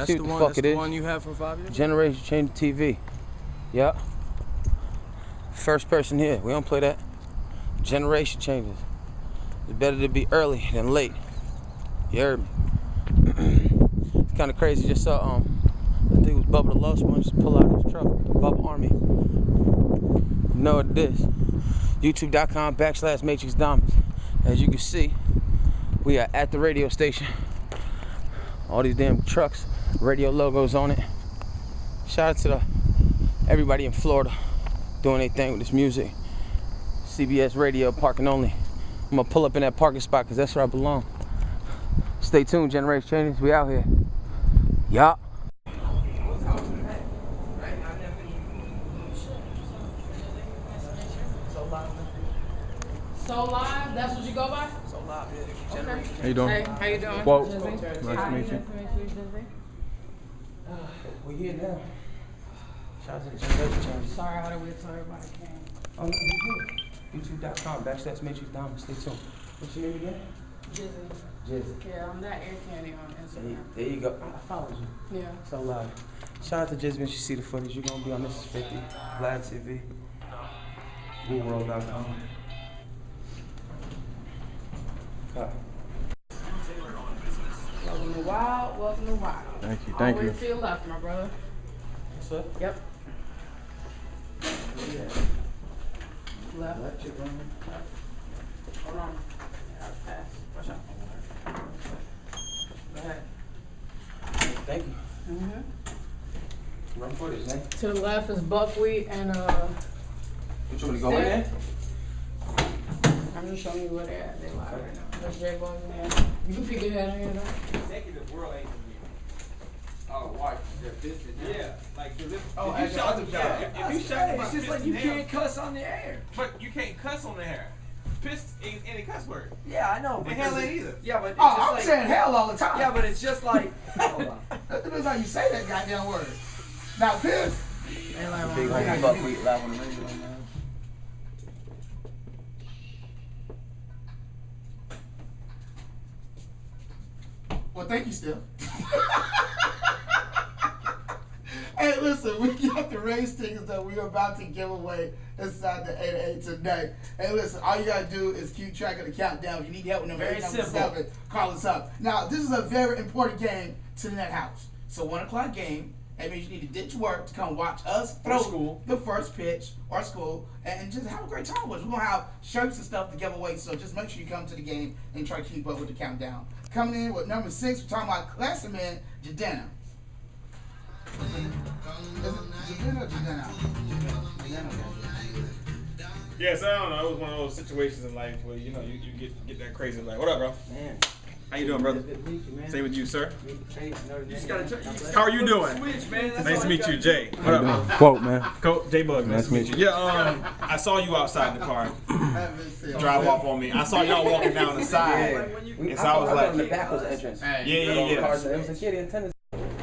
That's See the what one. the fuck That's it the is. one you had from 5 years. Generation Change TV. Yup. First person here. We don't play that. Generation changes. It's better to be early than late. You heard me. It's kind of crazy. Just saw I think it was Bubba the Lost One just pull out his truck. Bubba Army. You know what it is. YouTube.com/Matrix Diamonds. As you can see, we are at the radio station. All these damn trucks, radio logos on it. Shout out to everybody in Florida doing their thing with this music. CBS Radio, parking only. I'm gonna pull up in that parking spot because that's where I belong. Stay tuned, Generation Changes. We out here. Yup. So Live, that's what you go by? So live, yeah. Okay. How you doing? Hey, how you doing? Whoa. Nice Nice to meet you. We here now. Shout out to the Generation Changes. Sorry, I had to wait till everybody came. Oh, no, you good. YouTube.com/Matrix Diamonds. Stay tuned. What's your name again? Jizzy. Jizzy. Yeah, I'm that Air Candy on Instagram. There you go. I followed you. Yeah. So loud. Shout out to Jizzy when she see the footage. You're gonna be on This Is 50, Vlad TV, WooWorld.com. Welcome to Wild, welcome to Wild. Thank you. All Thank the way you. to your left, my brother. What's up? Yep. Yeah. Left. Left, you're running. Hold on. Yeah, I'll pass. Watch out. Go ahead. Thank you. Mm-hmm. Run footage, man. To the left is buckwheat and Which one to go in there? I'm just showing you where they're at. They live right now. There's J Boys in there. You can peek your head in here though. Executive world ain't oh, watch their business. Yeah, like if Oh, you shot them, if you shot them, it's just like you can't cuss on the air. but you can't cuss on the air. Pissed ain't any cuss word. Yeah, I know. And hell ain't either. Yeah, but it's Oh, just I'm like, saying hell all the time. Yeah, but it's just like. Hold on. That depends how you say that goddamn word. Now, piss. They like Big on homie Buckwheat live on the radio, man. Well, thank you, Steph. Hey, listen, we got the race tickets that we're about to give away inside the 8-8 tonight. Hey, listen, all you gotta do is keep track of the countdown. If you need help with number Very 8, number simple. 7, call us up. Now, this is a very important game to the net house. So 1 o'clock game. That means you need to ditch work to come watch us throw school. the first pitch or school and just have a great time with us. We're going to have shirts and stuff to give away, so just make sure you come to the game and try to keep up with the countdown. Coming in with number 6, we're talking about Classman Jadena. Is it Jadena or Jadena? Yes, I don't know. It was one of those situations in life where you get that crazy like, what up, bro? Man. How you doing, brother? Good to meet you, man. Same with you, sir. You just gotta How are you doing? Switch, man. That's Nice all to meet you, gotta Jay. What up, man? Quote, man. Coach J Bug. Nice to meet you. Yeah, I saw you outside the car. Drive off on me. I saw y'all walking down the side. And so I was like, the back was the entrance. yeah. It was a kid in tennis.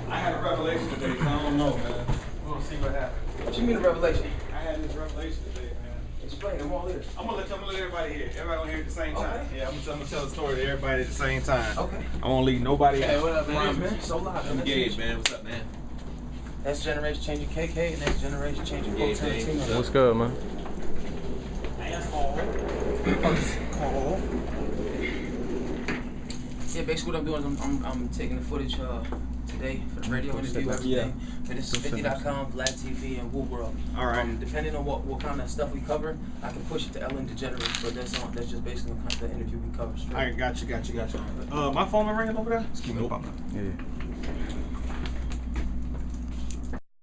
I had a revelation today, so I don't know, man. We're gonna see what happens. What you mean a revelation? I had this revelation today, man. Explain, I'm all ears. I'm gonna let everybody hear. Everybody gonna hear it at the same time. Okay. Yeah, I'm gonna tell the story to everybody at the same time. Okay. I won't leave nobody out. Hey, what up, man? Man, so live. I'm Gage, man. What's up, man? That's Generation Changer KK, and that's Generation Changer Yeah, Tarantino. What's good, man? Yeah, basically what I'm doing is I'm taking the footage today for the radio interview, everything. For This Is 50.com, Vlad TV, and WooWorld. All right. Depending on what kind of stuff we cover, I can push it to Ellen DeGeneres, but that's just basically the interview we cover straight. All right, got you. My phone been ringing over there? Just keep it popping. Yeah.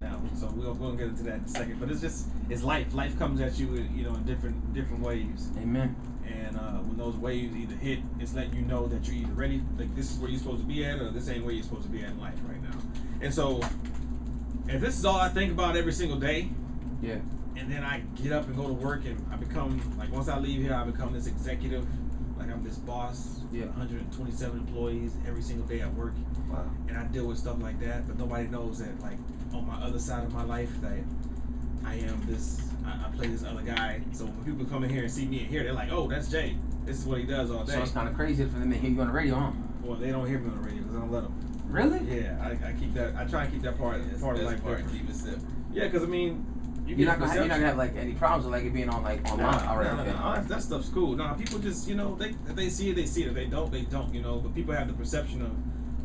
Now, so we're gonna get into that in a second. But it's life. Life comes at you, in different waves. Amen. And when those waves either hit, it's letting you know that you're either ready, like this is where you're supposed to be at, or this ain't where you're supposed to be at in life right now. And so, if this is all I think about every single day, Yeah. and then I get up and go to work, and I become, like, once I leave here, I become this executive, like I'm this boss, Yeah. 127 employees every single day at work, Wow. and I deal with stuff like that, but nobody knows that, like, on my other side of my life, that I am this, I play this other guy. So when people come in here and see me in here, they're like, oh, that's Jay. This is what he does all day. So it's kind of crazy for them to hear you on the radio, huh? Well, they don't hear me on the radio because I don't let them. Really? Yeah, I keep that. I try and keep that part of life part. different. Keep it simple. Yeah, because I mean, You're not gonna have like any problems with like it being on like online. No, Alright, no, okay. no. That stuff's cool. No, people just, if they see it, they see it. If they don't, they don't. But people have the perception of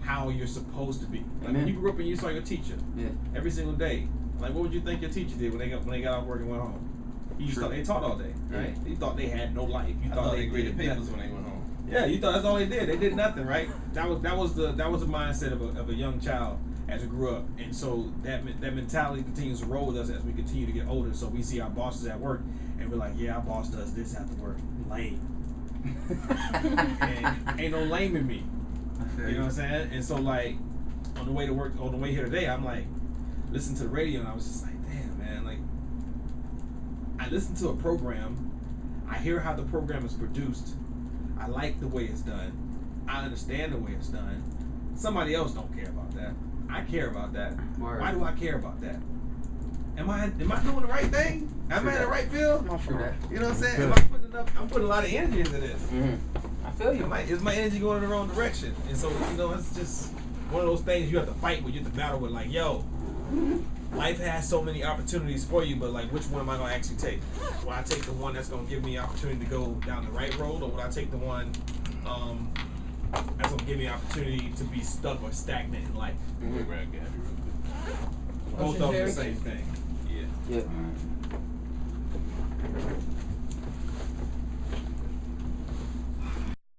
how you're supposed to be. Like when Amen. you grew up and you saw your teacher Yeah. every single day. Like, what would you think your teacher did when they got off work and went home? You just True. thought they taught all day, right? You thought they had no life. You I thought thought they they graded did papers nothing. when they went home. Yeah, you thought that's all they did. They did nothing, right? That was the mindset of a young child as we grew up, and so that mentality continues to roll with us as we continue to get older. So we see our bosses at work, and we're like, yeah, our boss does this after work. Lame. And ain't no lame in me. You know what I'm saying? And so like on the way to work, on the way here today, I'm like listening to the radio, and I was just like, damn, man, like I listened to a program. I hear how the program is produced. I like the way it's done. I understand the way it's done. Somebody else don't care about that. I care about that. Word. Why do I care about that? Am I doing the right thing? Am I in the right field? True that. You know what I'm saying? Good. Am I putting enough? I'm putting a lot of energy into this. Mm-hmm. I feel you. Is my energy going in the wrong direction? And so it's just one of those things you have to fight with. You have to battle with. Like, yo, life has so many opportunities for you, but like, which one am I gonna actually take? Will I take the one that's gonna give me an opportunity to go down the right road, or will I take the one that's gonna give me an opportunity to be stuck or stagnant in life? We'll grab Gabby real quick. Both of them the same thing. Yeah. Yeah.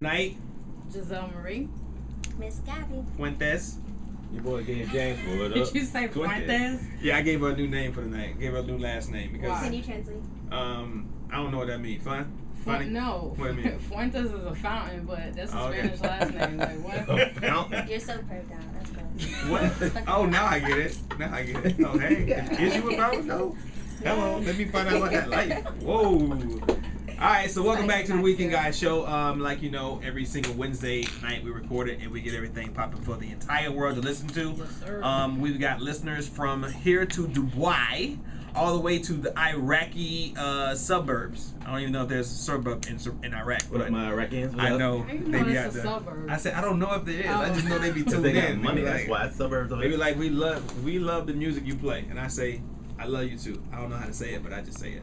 Night, Giselle Marie. Miss Gabby. Fuentes. Your boy gave James. What Did you say Fuentes? Yeah, I gave her a new name for the night. Gave her a new last name because Why? Can you translate? I don't know what that means. Fun? Funny? No, What do you mean? Fuentes is a fountain, but that's a Oh, okay. Spanish last name. Like what? A fountain? You're so perved out. That's good. What? Oh, now I get it. Now I get it. Oh, hey. Is you a fountain? No. Hello. Let me find out about that life. Whoa. All right, so welcome back to the Weekend Guys show. Like you know, every single Wednesday night we record it and we get everything popping for the entire world to listen to. Yes, sir. We've got listeners from here to Dubai, all the way to the Iraqi suburbs. I don't even know if there's a suburb in Iraq. What But up, my Iraqis? I know How you they know be that's out a there. suburb? I said I don't know if there is. I just know they be tuned They got in. money. They be That's like, why it's suburbs of they be it. like, we love the music you play, and I say, I love you too. I don't know how to say it, but I just say it.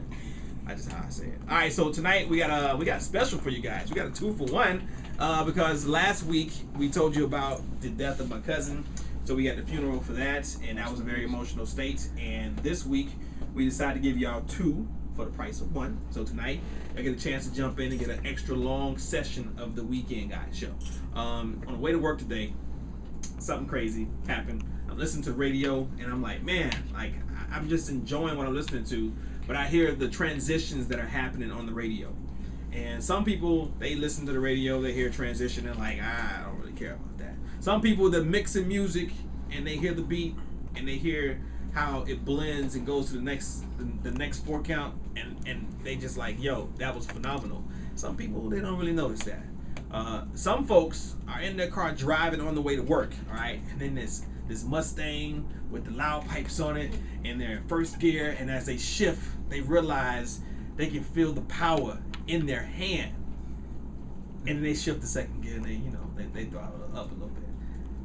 I just how I say it. All right, so tonight we got a special for you guys. We got a 2-for-1 because last week we told you about the death of my cousin, so we had the funeral for that, and that was a very emotional state. And this week we decided to give y'all 2 for the price of 1. So tonight I get a chance to jump in and get an extra long session of the Weekend Guys show. On the way to work today, something crazy happened. I'm listening to radio and I'm like, man, like I'm just enjoying what I'm listening to, but I hear the transitions that are happening on the radio. And some people, they listen to the radio, they hear transition and like, I don't really care about that. Some people, they're mixing music and they hear the beat and they hear how it blends and goes to the next 4 count and they just like, yo, that was phenomenal. Some people, they don't really notice that. Some folks are in their car driving on the way to work, all right? And then this Mustang with the loud pipes on it, and they're in first gear, and as they shift, they realize they can feel the power in their hand. And then they shift to second gear, and they throttle it up a little bit.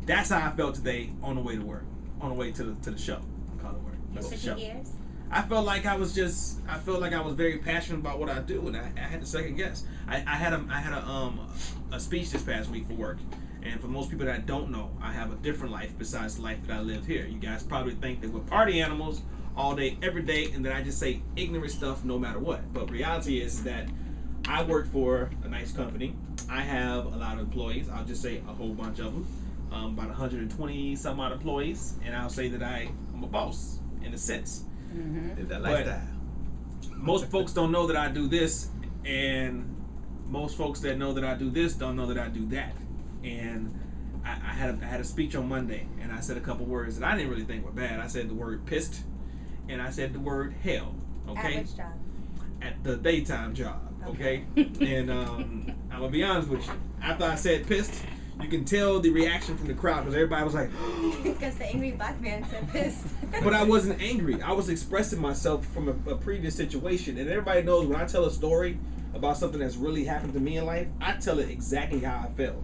That's how I felt today on the way to work, on the way to the show. Call it work. You're It's the switching show. gears. I felt like I was very passionate about what I do, and I had to second guess. I had a speech this past week for work, and for most people that don't know, I have a different life besides the life that I live here. You guys probably think that we're party animals all day, every day, and that I just say ignorant stuff no matter what. But reality is that I work for a nice company. I have a lot of employees. I'll just say a whole bunch of them, about 120 some odd employees, and I'll say that I'm a boss in a sense. Live that But lifestyle. most folks don't know that I do this, and most folks that know that I do this don't know that I do that. And I had a speech on Monday, and I said a couple words that I didn't really think were bad. I said the word pissed, and I said the word hell. Okay, Average job. at the daytime job. Okay, and I'm gonna be honest with you. After I said pissed, you can tell the reaction from the crowd because everybody was like, Because the angry black man said pissed. but I wasn't angry. I was expressing myself from a previous situation. And everybody knows when I tell a story about something that's really happened to me in life, I tell it exactly how I felt.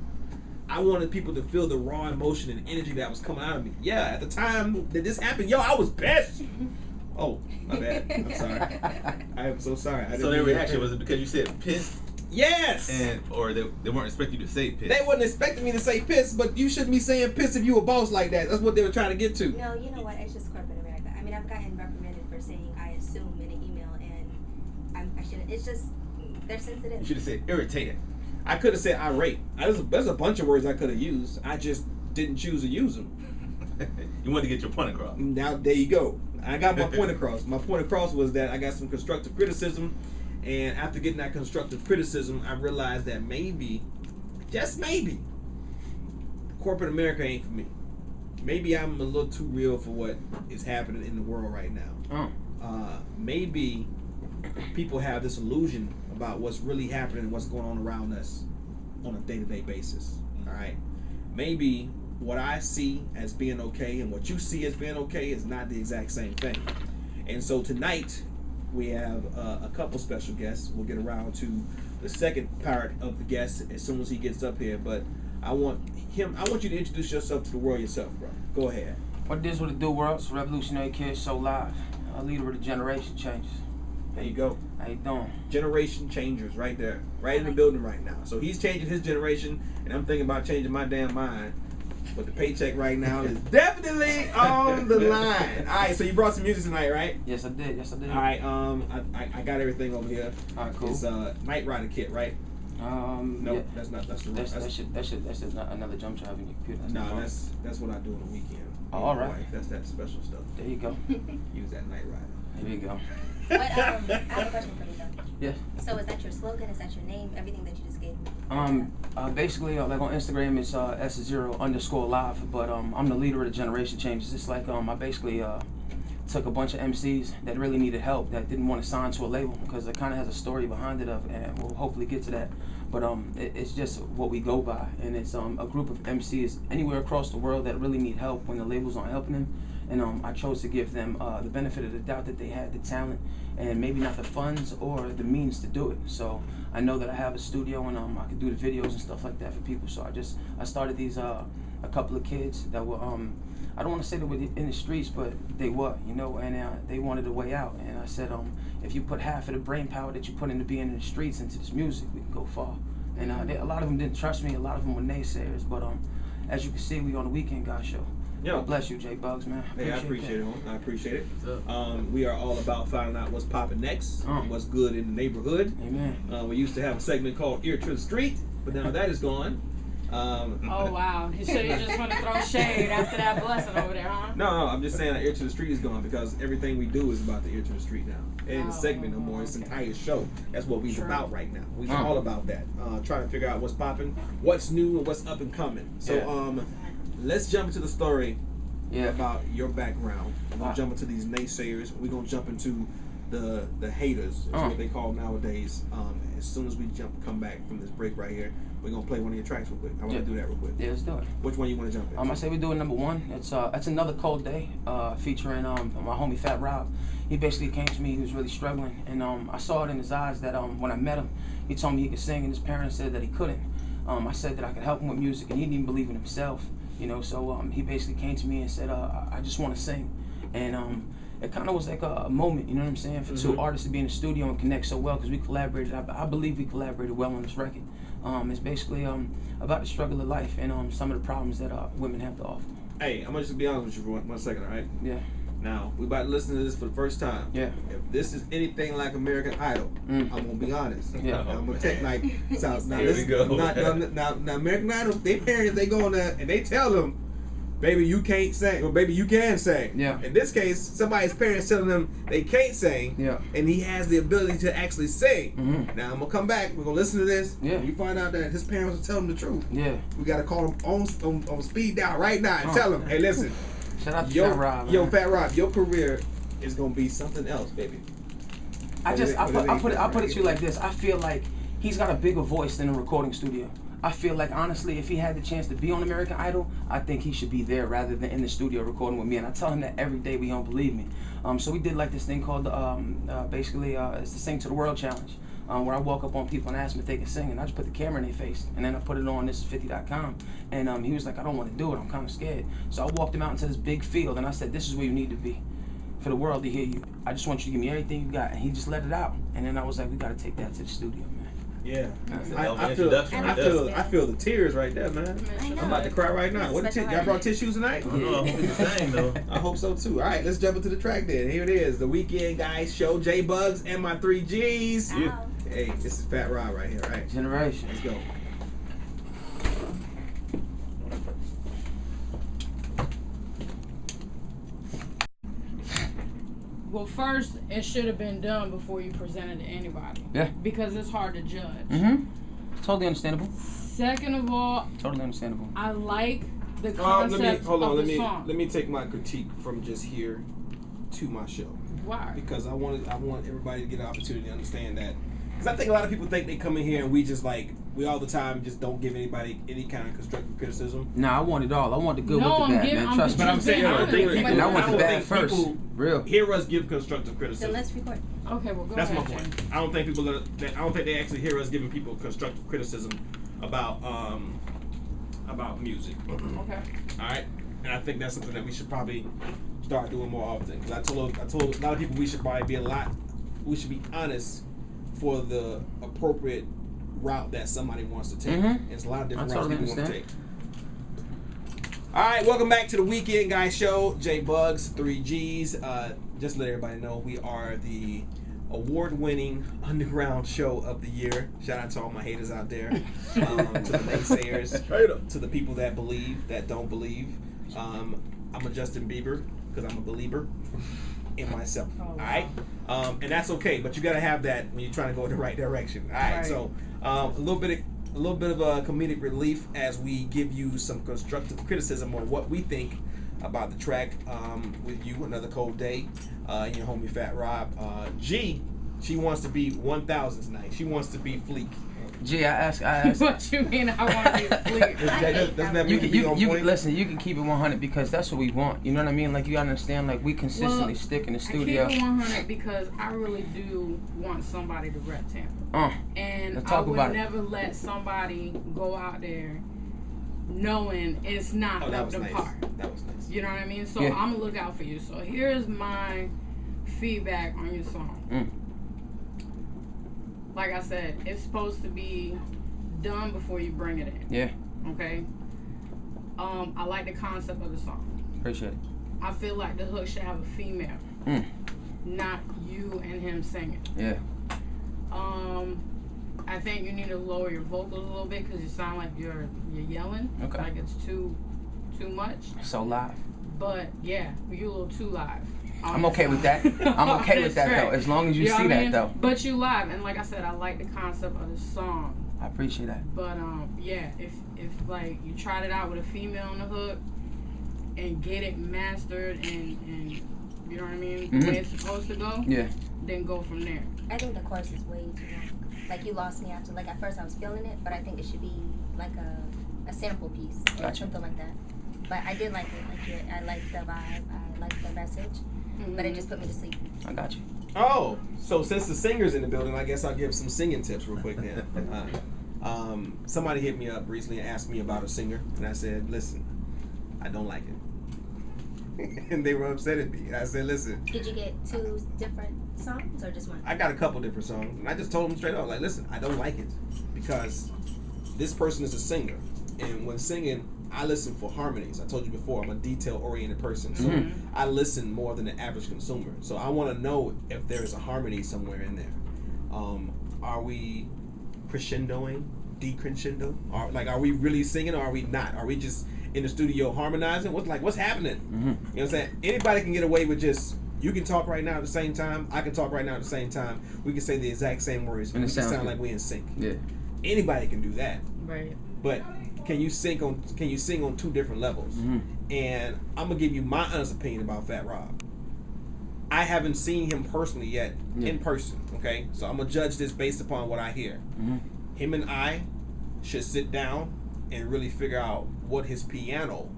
I wanted people to feel the raw emotion and energy that was coming out of me. Yeah, at the time that this happened, yo, I was pissed. Oh, my bad. I'm sorry. I am so sorry. I So didn't their mean reaction to- was it because you said pissed, Yes. or they weren't expecting you to say pissed? They wasn't expecting me to say piss, but you shouldn't be saying piss if you a boss like that. That's what they were trying to get to. No, you know what? It's just corporate America. I mean, I've gotten reprimanded for saying I assume in an email, and I shouldn't. It's just they're You sensitive. should have said irritated. I could have said irate. There's a bunch of words I could have used. I just didn't choose to use them. You wanted to get your point across. Now there you go. I got my point across. My point across was that I got some constructive criticism, and after getting that constructive criticism, I realized that maybe, just maybe, corporate America ain't for me. Maybe I'm a little too real for what is happening in the world right now. Maybe people have this illusion about what's really happening and what's going on around us on a day-to-day basis. All right, maybe what I see as being okay and what you see as being okay is not the exact same thing. And so tonight we have a couple special guests. We'll get around to the second part of the guest as soon as he gets up here. But I want you to introduce yourself to the world yourself, bro. Go ahead. What it is, what it do, world? It's Revolutionary Kid Show Live. A leader of the generation changes. There you go. How you doing? Generation changers right there, right in the building right now. So he's changing his generation, and I'm thinking about changing my damn mind. But the paycheck right now is definitely on the line. All right, so you brought some music tonight, right? Yes, I did. Yes, I did. All right, I got everything over here. All right, cool. It's Knight Rider kit, right? No, yeah. that's not. That's the That's not another jump drive in your computer. no, wrong. that's what I do on the weekend. Oh, all right. Wife, that's that special stuff. There you go. Use that Knight Rider. There you go. But I have a question for you though. Yeah. So is that your slogan? Is that your name? Everything that you just gave me? Basically, like on Instagram, it's S0_live. But I'm the leader of the generation changes. It's like I basically took a bunch of MCs that really needed help that didn't want to sign to a label because it kind of has a story behind it and we'll hopefully get to that. But it's just what we go by, and it's a group of MCs anywhere across the world that really need help when the labels aren't helping them. And I chose to give them the benefit of the doubt that they had the talent and maybe not the funds or the means to do it. So I know that I have a studio and I can do the videos and stuff like that for people. So I started these a couple of kids that were I don't want to say they were in the streets, but they were, and they wanted a way out. And I said, if you put half of the brain power that you put into being in the streets into this music, we can go far. And a lot of them didn't trust me. A lot of them were naysayers. But as you can see, we on the Weekend Guy Show. Yo. God bless you, J Bugs, man. Hey, I appreciate it, homie. I appreciate it. What's up? We are all about finding out what's popping next, what's good in the neighborhood. Amen. We used to have a segment called Ear to the Street, but now that is gone. Oh wow! So you just want to throw shade after that blessing over there, huh? No, I'm just saying that Ear to the Street is gone because everything we do is about the Ear to the Street now. It ain't a segment no more. It's an entire show. That's what we're about right now. We're all about that. Trying to figure out what's popping, what's new, and what's up and coming. So let's jump into the story about your background. We're gonna jump into these naysayers. We're gonna jump into the haters, is what they call nowadays. As soon as we come back from this break right here, we're gonna play one of your tracks real quick. I want to do that real quick. Yeah, let's do it. Which one you want to jump in? I say we do it number one. It's Another Cold Day, featuring my homie Fat Rob. He basically came to me. He was really struggling, and I saw it in his eyes that when I met him, he told me he could sing, and his parents said that he couldn't. I said that I could help him with music, and he didn't even believe in himself. So he basically came to me and said, I just want to sing, and it kind of was like a moment, you know what I'm saying, for two artists to be in the studio and connect so well because we collaborated. I believe we collaborated well on this record. It's basically about the struggle of life and some of the problems that women have to offer. Hey, I'm gonna just be honest with you for one second, all right? Yeah. Now, we about to listen to this for the first time. Yeah. If this is anything like American Idol, I'm gonna be honest. Yeah. I'm gonna take like South. Now, Here we go. Now, American Idol, their parents, they go in there and they tell them, baby, you can't sing, or baby, you can sing. Yeah. In this case, somebody's parents telling them they can't sing, Yeah. and he has the ability to actually sing. Mhm. Now, I'm gonna come back, we're gonna listen to this, Yeah. and you find out that his parents are telling him the truth. Yeah. We gotta call him on speed dial right now and tell him, hey, listen, Shout out to Fat Fat Rob. Fat Rob, your career is gonna be something else, baby. I put it to you like this. I feel like he's got a bigger voice than a recording studio. I feel like honestly, if he had the chance to be on American Idol, I think he should be there rather than in the studio recording with me. And I tell him that every day, but he don't believe me. So we did like this thing called it's the Sing to the World Challenge. where I walk up on people and ask them if they can sing, and I just put the camera in their face, and then I put it on thisis50.com, and he was like, I don't want to do it, I'm kind of scared. So I walked him out into this big field, and I said, this is where you need to be for the world to hear you. I just want you to give me everything you got, and he just let it out. And then I was like, we got to take that to the studio, man. Yeah, That's a I hell of an feel introduction. I feel the tears right there, man. I know. I'm about to cry right now. What Special y'all brought tissues tonight? I don't know. I hope it's the same though. I hope so too. All right, let's jump into the track then. Here it is, the Weekend Guys Show. J Bugs and my 3 Gs. Ow. Hey, this is Fat Rob right here. All right, Generation. let's go. Well, first, it should have been done before you presented to anybody. Yeah. Because it's hard to judge. Mm-hmm. Totally understandable. Second of all, Totally understandable. I like the concept of the song. Let me take my critique from just here to my show, Why? because I want everybody to get an opportunity to understand that. Because I think a lot of people think they come in here and we just like we all the time just don't give anybody any kind of constructive criticism. Nah, I want it all. I want the good No, with the I'm bad, giving- man. Trust me. But I'm saying, I don't think honest. people, And I want don't the bad think first. people Real. hear us give constructive So criticism. let's record. Okay, well, go That's my ahead. point. Jay. I don't think people I don't think they actually hear us giving people constructive criticism about music. Okay. All right, and I think that's something that we should probably start doing more often. Because I told a lot of people we should probably we should be honest for the appropriate route that somebody wants to take. Mhm. There's a lot of different I routes totally people want to take. understand. All right, welcome back to the Weekend Guys Show. J Bugs, 3 Gs. Just to let everybody know, we are the award-winning underground show of the year. Shout out to all my haters out there, to the naysayers, to the people that believe, that don't believe. I'm a Justin Bieber because I'm a believer in myself. Oh, wow. All right, and that's okay. But you got to have that when you're trying to go in the right direction. All right, Right. so a little bit of a comedic relief as we give you some constructive criticism on what we think about the track with you, Another Cold Day, and your homie Fat Rob. G, she wants to be 1,000 tonight. She wants to be Fleek. Gee, I asked. What you mean? I want to be asleep. Doesn't that You mean can, to be on point? listen. You can keep it 100 because that's what we want. You know what I mean? Like you gotta understand. Like we consistently Well, stick in the I studio. keep it 100 because I really do want somebody to rep Tampa. Let's And I talk would about it. never let somebody go out there knowing it's not Oh, that up was to nice. par. That was nice. You know what I mean? So Yeah. I'm gonna look out for you. So here's my feedback on your song. Like I said, it's supposed to be done before you bring it in. Yeah, Okay. I like the concept of the song. appreciate it. I feel like the hook should have a female, not you and him singing. Yeah. I think you need to lower your vocals a little bit because you sound like you're yelling. Okay. Like it's too much. So live. But yeah, you're a little too live. I'm okay with that. I'm okay with that though, as long as you know see what I that mean? though. But you live, and like I said, I like the concept of the song. I appreciate that. But yeah, if like you tried it out with a female on the hook and get it mastered and you know what I mean, the way it's supposed to go, Yeah. then go from there. I think the chorus is way too long. Like you lost me after. Like at first I was feeling it, but I think it should be like a sample piece or Gotcha. something like that. But I did like it. Like I liked the vibe. I liked the message. But it just put me to sleep. I got you. Oh, so since the singer's in the building, I guess I'll give some singing tips real quick then. Somebody hit me up recently and asked me about a singer, and I said, listen, I don't like it. And they were upset at me. And I said, listen, Did you get 2 different songs or just one? I got a couple different songs, and I just told them straight up, like, listen, I don't like it because this person is a singer, and when singing, I listen for harmonies. I told you before, I'm a detail-oriented person, so I listen more than the average consumer. So I want to know if there is a harmony somewhere in there. Are we crescendoing, decrescendo? Are we really singing, or are we not? Are we just in the studio harmonizing? What's happening? You know what I'm saying? Anybody can get away with just. You can talk right now at the same time. I can talk right now at the same time. We can say the exact same words, And it we can sounds sound good. like we in sync. Yeah. Anybody can do that. Right. But can you sing on 2 different levels? And I'm gonna give you my honest opinion about Fat Rob. I haven't seen him personally yet, in person. Okay, so I'm gonna judge this based upon what I hear. Him and I should sit down and really figure out what his piano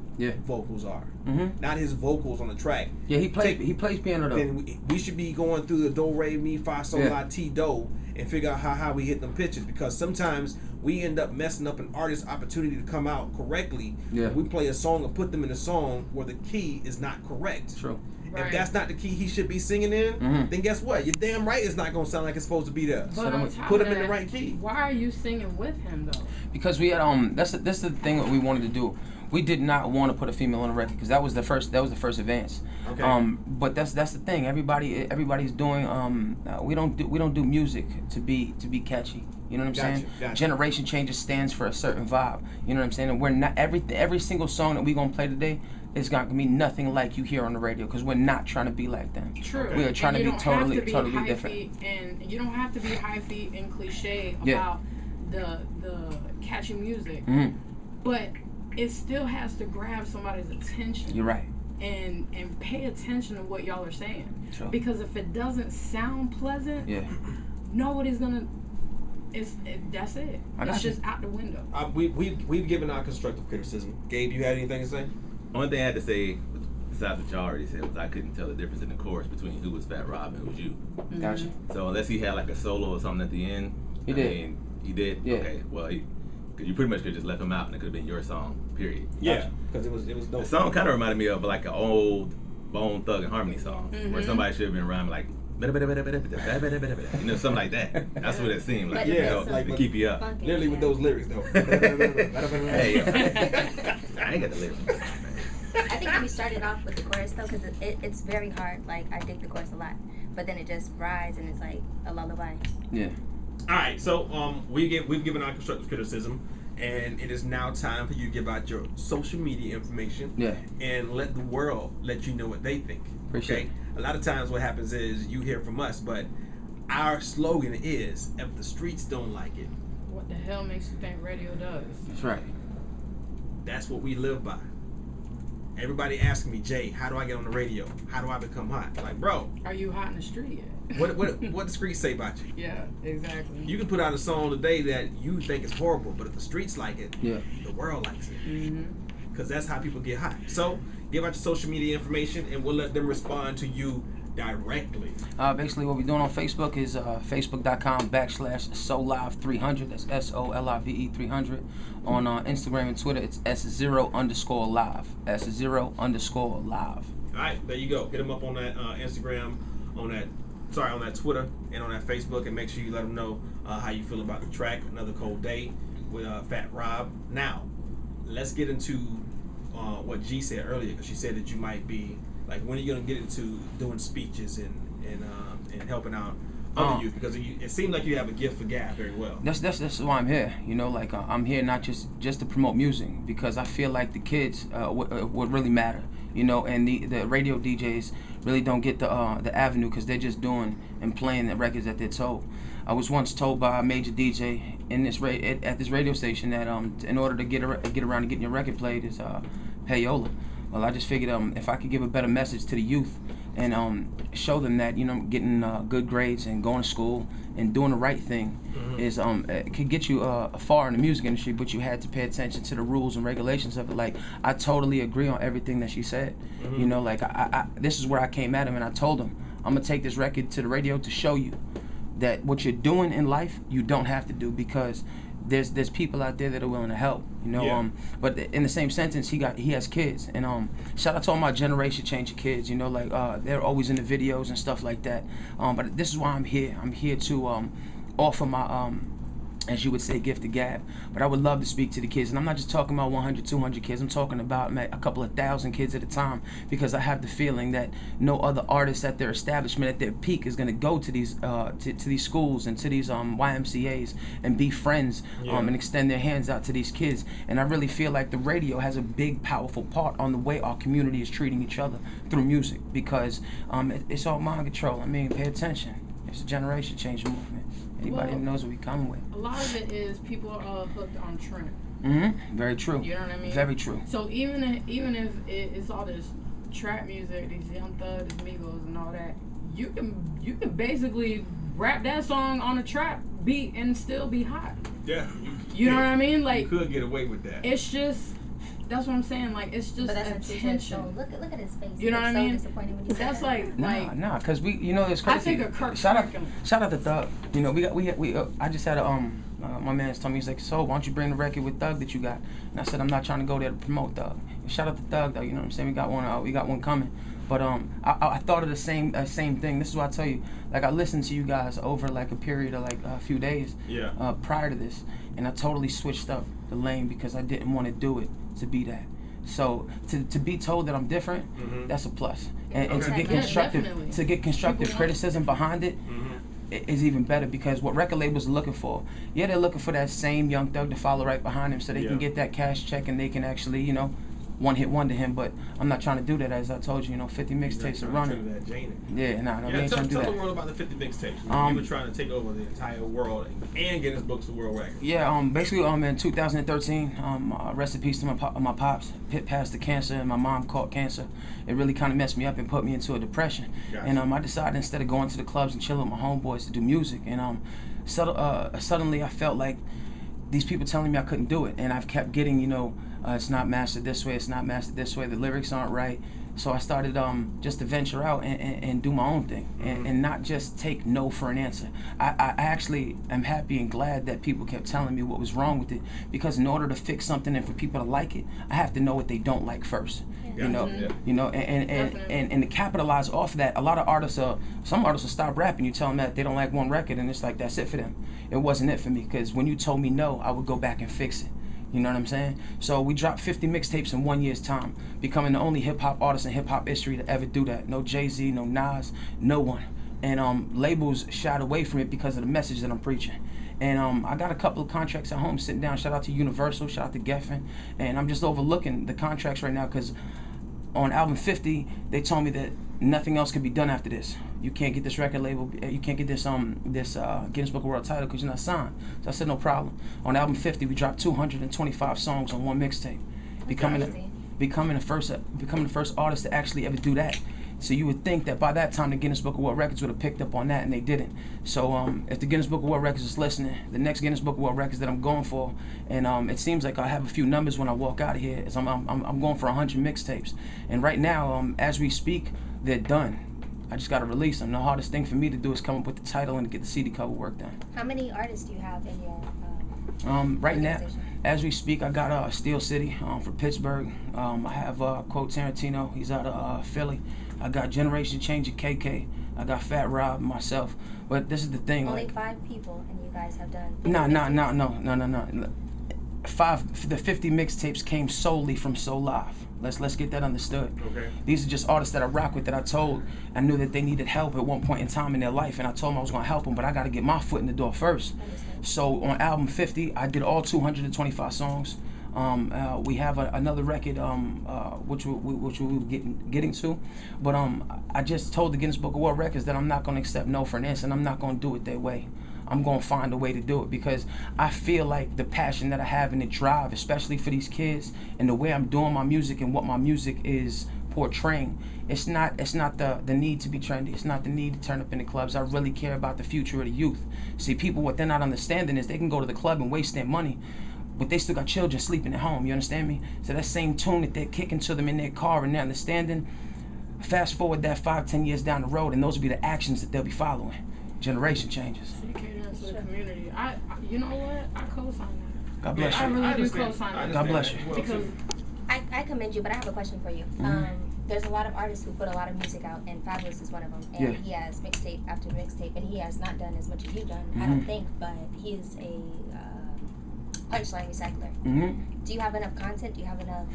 vocals are, Mm-hmm. not his vocals on the track. Yeah, he plays piano though. Then we should be going through the do, re, mi, fa, sol, la, ti, do, and figure out how we hit them pitches, because sometimes we end up messing up an artist's opportunity to come out correctly. Yeah. We play a song and put them in a song where the key is not correct. True. Right. If that's not the key he should be singing in, Mhm. then guess what? You're damn right it's not gonna sound like it's supposed to be there. But So on them- top put of him in the that, right key. Why are you singing with him though? Because we had that's the thing that we wanted to do. We did not want to put a female on the record because that was the first advance. Okay. But that's the thing. Everybody's doing. We don't do music to be catchy. You know what I'm saying? Gotcha. Generation Changes stands for a certain vibe. You know what I'm saying? And we're not every single song that we gonna play today is not gonna be nothing like you hear on the radio because we're not trying to be like them. True. Okay. We are trying And to you be don't have totally to be totally high different. feet, and you don't have to be high feet and cliche Yeah. about the catchy music, Hmm. but it still has to grab somebody's attention. You're right. And pay attention to what y'all are saying. Sure. Because if it doesn't sound pleasant, Yeah. nobody's gonna. That's it. I got It's you. just out the window. We've given our constructive criticism. Gabe, you had anything to say? Only thing I had to say, besides what y'all already said, was I couldn't tell the difference in the chorus between who was Fat Rob and who was you. Gotcha. So unless he had like a solo or something at the end, He did. He did. Yeah. Okay. Well, because you pretty much could just left him out, and it could have been your song. Period. Yeah, because it was dope. The song kind of reminded me of like an old Bone Thug and Harmony song, where somebody should have been rhyming like, you know, something like that. That's what it seemed like. But You yeah, know, like to keep you up. Funky, Literally with yeah. those lyrics though. Hey, I ain't got the lyrics. I think we started off with the chorus though, because it's very hard. Like I dig the chorus a lot, but then it just rides and it's like a lullaby. Yeah. All right, so we've given our constructive criticism, and it is now time for you to give out your social media information. Yeah. And let the world let you know what they think. Appreciate Okay. A lot of times, what happens is you hear from us, but our slogan is, "If the streets don't like it, What the hell makes you think radio does? That's right. that's what we live by." Everybody asking me, Jay, how do I get on the radio? How do I become hot? Like, bro, Are you hot in the street yet? what the streets say about you? Yeah, exactly. You can put out a song today that you think is horrible, but if the streets like it, Yeah. the world likes it. Mm-hmm. Because that's how people get hot. So give out your social media information, and we'll let them respond to you directly. Basically, what we're doing on Facebook is facebook.com/SoLive300. That's SOLIVE 300. On Instagram and Twitter, it's S0_live. S0_live. All right, there you go. Hit them up on that Instagram, on that Twitter, and on that Facebook, and make sure you let them know how you feel about the track, Another Cold Day, with Fat Rob. Now, let's get into what G said earlier, because she said that you might be, like, when are you going to get into doing speeches and helping out other youth? Because it seems like you have a gift for gab very well. That's why I'm here. You know, like I'm here not just to promote music, because I feel like the kids would really matter. You know, and the radio DJs really don't get the avenue because they're just doing and playing the records that they're told. I was once told by a major DJ in this at this radio station that in order to get around to getting your record played is payola. Well, I just figured if I could give a better message to the youth and show them that, you know, getting good grades and going to school and doing the right thing is it could get you far in the music industry, but you had to pay attention to the rules and regulations of it. Like, I totally agree on everything that she said. You know, like I this is where I came at him and I told him, I'm gonna take this record to the radio to show you that what you're doing in life you don't have to do, because there's people out there that are willing to help, you know. Yeah. But in the same sentence, he has kids, and shout out to all my Generation Change kids, you know, like they're always in the videos and stuff like that. But this is why I'm here. I'm here to offer my as you would say, gift to gab. But I would love to speak to the kids, and I'm not just talking about 100, 200 kids. I'm talking about a couple of thousand kids at a time, because I have the feeling that no other artist at their establishment, at their peak, is going to go to these to these schools and to these YMCAs and be friends and extend their hands out to these kids. And I really feel like the radio has a big, powerful part on the way our community is treating each other through music, because it's all mind control. I mean, pay attention. It's a generation change movement. Anybody Well, that knows what we come with. A lot of it is people are hooked on trend. Very true. You know what I mean? Very true. So even if it's all this trap music, these Young Thug, these Migos, and all that, you can basically rap that song on a trap beat and still be hot. Yeah. You know what I mean? Like, you could get away with that. it's just that's what I'm saying. Like, it's just But that's not too good. So attention. look at his face. You know He what I looks mean? so disappointed when you said That's that. like, Nah, cause we, you know, it's crazy. I think of Kirk shout Franklin. out to Thug. You know, we I just had a my man's told me, he's like, so why don't you bring the record with Thug that you got? And I said, I'm not trying to go there to promote Thug. Shout out to Thug though, you know what I'm saying? We got one coming. But I thought of the same thing. This is what I tell you. Like, I listened to you guys over like a period of like a few days prior to this, and I totally switched up the lane because I didn't want to do it to be that. So to be told that I'm different, that's a plus. And to get constructive criticism behind it is even better, because what record labels are looking for, they're looking for that same Young Thug to follow right behind him so they can get that cash check and they can actually, you know, one-hit wonder him. But I'm not trying to do that. As I told you, you know, 50 mixtapes are running. We ain't trying to do Tell that. the world about the 50 mixtapes. You were trying to take over the entire world and Guinness Books of World Records. Yeah, basically, in 2013, rest in peace to my pops. Pit passed the cancer, and my mom caught cancer. It really kind of messed me up and put me into a depression. Gotcha. And I decided, instead of going to the clubs and chilling with my homeboys, to do music. And suddenly I felt like these people telling me I couldn't do it, and I've kept getting, you know, it's not mastered this way, it's not mastered this way, the lyrics aren't right. So I started just to venture out and do my own thing, and not just take no for an answer. I actually am happy and glad that people kept telling me what was wrong with it, because in order to fix something and for people to like it, I have to know what they don't like first. You know, and to capitalize off of that, a lot of artists, some artists will stop rapping. You tell them that they don't like one record, and it's like, that's it for them. It wasn't it for me, because when you told me no, I would go back and fix it. You know what I'm saying? So we dropped 50 mixtapes in 1 year's time, becoming the only hip-hop artist in hip-hop history to ever do that. No Jay-Z, no Nas, no one. And labels shied away from it because of the message that I'm preaching. And I got a couple of contracts at home sitting down. Shout out to Universal, shout out to Geffen. And I'm just overlooking the contracts right now, because on album 50, they told me that nothing else can be done after this. You can't get this record label, you can't get this Guinness Book of World title because you're not signed. So I said, no problem. On album 50, we dropped 225 songs on one mixtape, becoming the first artist to actually ever do that. So you would think that by that time the Guinness Book of World Records would have picked up on that, and they didn't. So if the Guinness Book of World Records is listening, the next Guinness Book of World Records that I'm going for, and it seems like I have a few numbers when I walk out of here, is I'm going for 100 mixtapes. And right now, as we speak, they're done. I just got to release them. The hardest thing for me to do is come up with the title and get the CD cover work done. How many artists do you have in your right now, organization? as we speak, I got Steel City for Pittsburgh. I have Quote Tarantino. He's out of Philly. I got Generation Change of KK. I got Fat Rob, myself. But this is the thing. Only like, 5 people, and you guys have done. No. The 50 mixtapes came solely from So Live. Let's get that understood. Okay. These are just artists that I rock with, that I knew that they needed help at one point in time in their life, and I told them I was gonna help them, but I gotta get my foot in the door first. So on album 50, I did all 225 songs. We have another record, which we'll be getting to, but I just told the Guinness Book of World Records that I'm not gonna accept no for an answer, and I'm not gonna do it their way. I'm gonna find a way to do it, because I feel like the passion that I have and the drive, especially for these kids, and the way I'm doing my music and what my music is portraying, it's not the need to be trendy. It's not the need to turn up in the clubs. I really care about the future of the youth. See, people, what they're not understanding is they can go to the club and waste their money, but they still got children sleeping at home. You understand me? So that same tune that they're kicking to them in their car and they're understanding, fast forward that 5-10 years down the road, and those will be the actions that they'll be following. Generation changes. You catering to the community. I you know what? I co-sign that. God bless I you. really do understand. co-sign that. God bless you. Well, Because I commend you, but I have a question for you. There's a lot of artists who put a lot of music out, and Fabulous is one of them. And he has mixtape after mixtape, and he has not done as much as you've done, I don't think, but he is a punchline recycler. Do you have enough content? Do you have enough?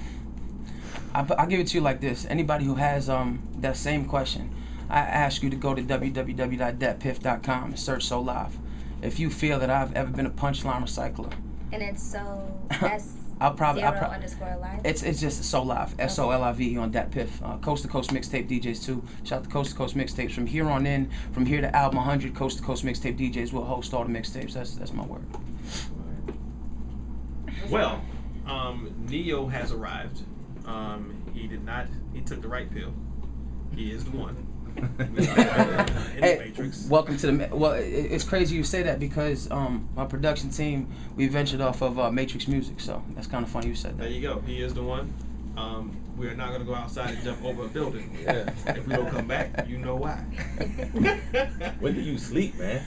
I'll give it to you like this. Anybody who has that same question, I ask you to go to www.datpiff.com and search So Live. If you feel that I've ever been a punchline recycler. And it's so S I'll probably _live. It's just So Live, SOLIVE on Dat Piff. Coast to Coast Mixtape DJs too. Shout out to Coast to Coast Mixtapes. From here on in, from here to album 100, Coast to Coast Mixtape DJs will host all the mixtapes. That's my word. Well, Neo has arrived. He took the right pill. He is the one. In the Hey, Matrix. welcome to the. Well, it's crazy you say that because my production team, we ventured off of Matrix Music, so that's kind of funny you said There that. you go. He is the one. We are not going to go outside and jump over a building. Yeah. If we don't come back, you know why. When do you sleep, man?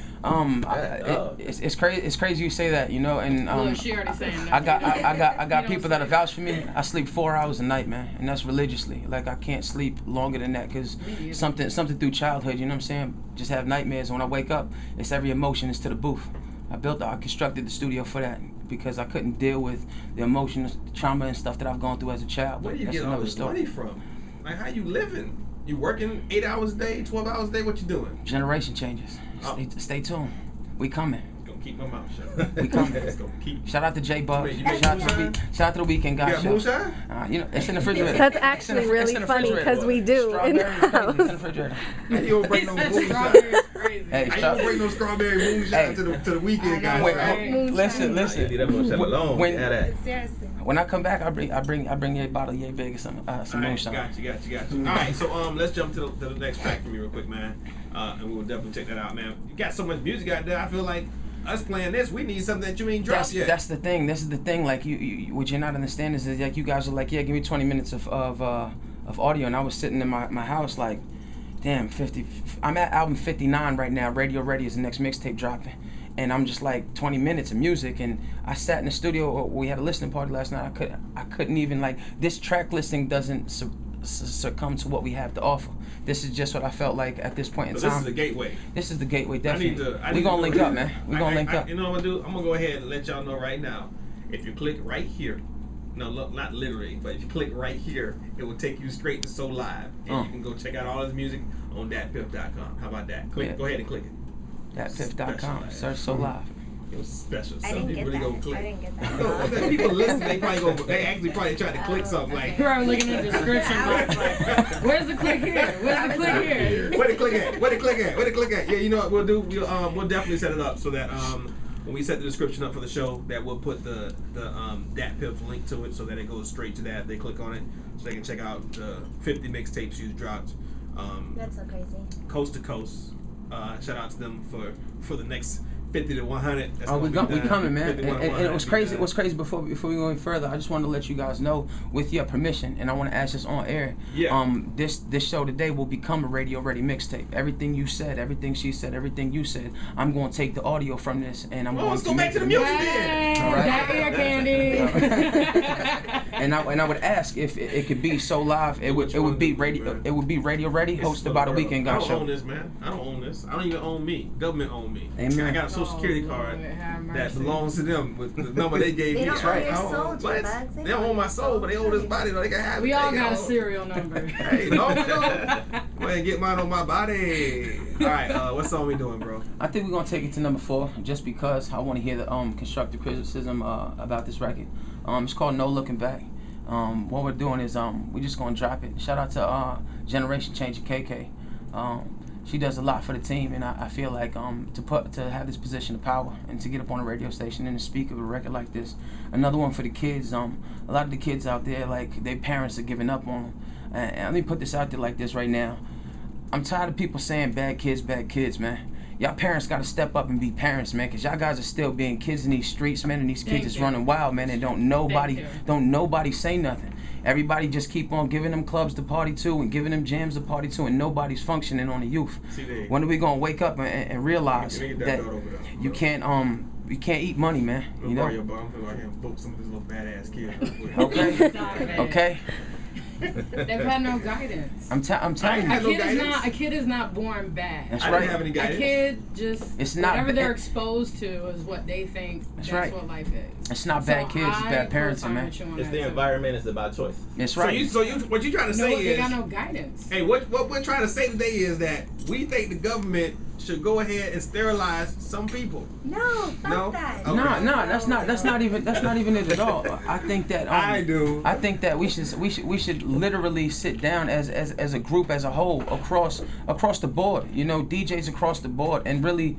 It's crazy. It's crazy you say that, you know, and Look, she already saying that. I got You people don't that'll say vouch for me. I sleep 4 hours a night, man, and that's religiously. Like I can't sleep longer than that because either. something through childhood. You know what I'm saying? Just have nightmares. When I wake up, it's every emotion is to the booth. I constructed the studio for that because I couldn't deal with the emotions, trauma, and stuff that I've gone through as a child. Where do you That's get all another this story. money from? Like, how you living? You working 8 hours a day, 12 hours a day? What you doing? Generation changes. Oh. Stay tuned. We coming. Gonna keep my mouth shut. We coming. Just gonna keep. Shout out to J Bug. Wait, you make Shout moonshine? out to the Weekend You Guy got Show. moonshine? You know, it's in the refrigerator. That's It's in actually the- really it's in the funny refrigerator. because we do in the Strawberry, house. it's in the refrigerator. How you don't bring no moonshine? Strawberry is crazy. Hey, How you don't bring no strawberry moonshine Hey. to the weekend, I guys? know, Wait, right? listen. You leave that moonshine alone. When- Yeah, that. Seriously. When I come back, I bring you a bottle of Yay Big or some All right, moonshine. got you. All right, so let's jump to the next track from you real quick, man, and we'll definitely check that out, man. You got so much music out there. I feel like us playing this, we need something that you ain't dropped yet. That's the thing. This is the thing. Like you what you're not understanding is like you guys are like, yeah, give me 20 minutes of audio, and I was sitting in my house like, damn, 50. I'm at album 59 right now. Radio Ready is the next mixtape dropping. And I'm just like 20 minutes of music, and I sat in the studio. We had a listening party last night. I couldn't even like this track listing doesn't succumb to what we have to offer. This is just what I felt like at this point in So this time. is the gateway. This is the gateway, I definitely. need to We gonna link go- up, man. We gonna link up. You know what I'm gonna do? I'm gonna go ahead and let y'all know right now. If you click right here, no, look, not literally, but if you click right here, it will take you straight to So Live, and you can go check out all his music on datpiff.com. How about that? Click. Yeah. Go ahead and click it. Thatpiff.com. Specialized. Search So Live. It was special. I Some didn't people get really that. gonna click. I didn't get that. No, okay, people listen. They actually probably tried to click something like. You're already looking at the description box like, where's the click here? Where's the click here? Where to click at? Where to click at? Where to click at? Yeah, you know what we'll do? We'll definitely set it up so that when we set the description up for the show, that we'll put the DatPiff link to it so that it goes straight to that. They click on it so they can check out the 50 mixtapes you dropped, That's so crazy. coast to coast. Shout out to them for the next 50 to 100. That's Oh, we gonna be done. coming, man. 50 to And it 100 was be crazy. done. It was crazy before we go any further. I just wanted to let you guys know, with your permission, and I want to ask this on air. Yeah. This show today will become a Radio Ready mixtape. Everything you said, everything she said, everything you said, I'm going to take the audio from this, and I'm Well, going let's to go back make to the it- music then. Hey, All right. that ear candy. And I would ask if it could be So Live. It would be Radio Ready, hosted by the Weekend I Guy don't Show. own this, man. I don't own this. I don't even own me. Government own me. Amen. I got a social security Oh, card Lord, have that mercy. belongs to them with the number they gave They me. don't own your soul, what? J-Bugs. They don't own my soul, but they own this body. Though. They can have We it. all They got a own- serial number. Hey, no, we don't. Go ahead and get mine on my body. All right, what song we doing, bro? I think we're gonna take it to number 4, just because I want to hear the constructive criticism about this record. It's called No Looking Back. What we're doing is we're just gonna drop it. Shout out to Generation Changer KK. She does a lot for the team, and I feel like to have this position of power and to get up on a radio station and to speak of a record like this. Another one for the kids. A lot of the kids out there, like their parents are giving up on them. And let me put this out there like this right now. I'm tired of people saying bad kids, man. Y'all parents gotta step up and be parents, man, cause y'all guys are still being kids in these streets, man, and these kids Thank is you. running wild, man, and don't nobody say nothing. Everybody just keep on giving them clubs to party to and giving them jams to party to, and nobody's functioning on the youth. See, they- When are we gonna wake up and realize Let me get that that over there, you bro. can't eat money, man? I'm You gonna borrow your know? bar. I'm gonna go out here and book some of these little badass kids. real quick. Okay, Stop it. okay. They've had no guidance. I'm telling I you, had no guidance. A kid is not born bad. that's I didn't right. have any A guidance. kid just It's not whatever they're bad. exposed to is what they think. That's right. what life is. It's not So bad kids, it's I bad parenting, co-sign man. with you on It's that, the too. environment. It's about choice. That's So right. what you trying to No, say they is, got no guidance. hey, what we're trying to say today is that we think the government should go ahead and sterilize some people. No, fuck No? that. Okay. No, that's not even it at all. I think that I do. I think that we should literally sit down as a group as a whole across the board. You know, DJs across the board, and really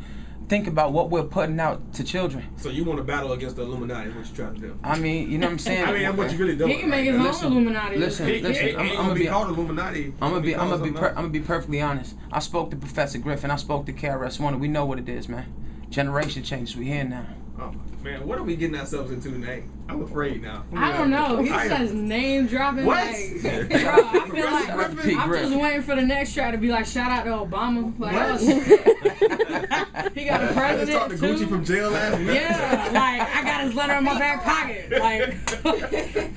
think about what we're putting out to children. So you want to battle against the Illuminati? What you trying to do? I mean, you know what I'm saying? I mean, that's what you really doing. He can make his Listen, own Illuminati. listen, He listen, ain't I'm gonna be be- called Illuminati. I'm He gonna called something be perfectly honest. I spoke to Professor Griffin. I spoke to KRS-One. We know what it is, man. Generation changes. We here now. Oh, man, what are we getting ourselves into tonight? I'm afraid now. I don't know. He I am- says name dropping. What? Like, bro, I feel like Griffin? I'm just waiting for the next track to be like, shout out to Obama. Like, What? oh, shit. He got a I just president talked to too. Gucci from jail last week. Yeah, like I got his letter in my back pocket. Like,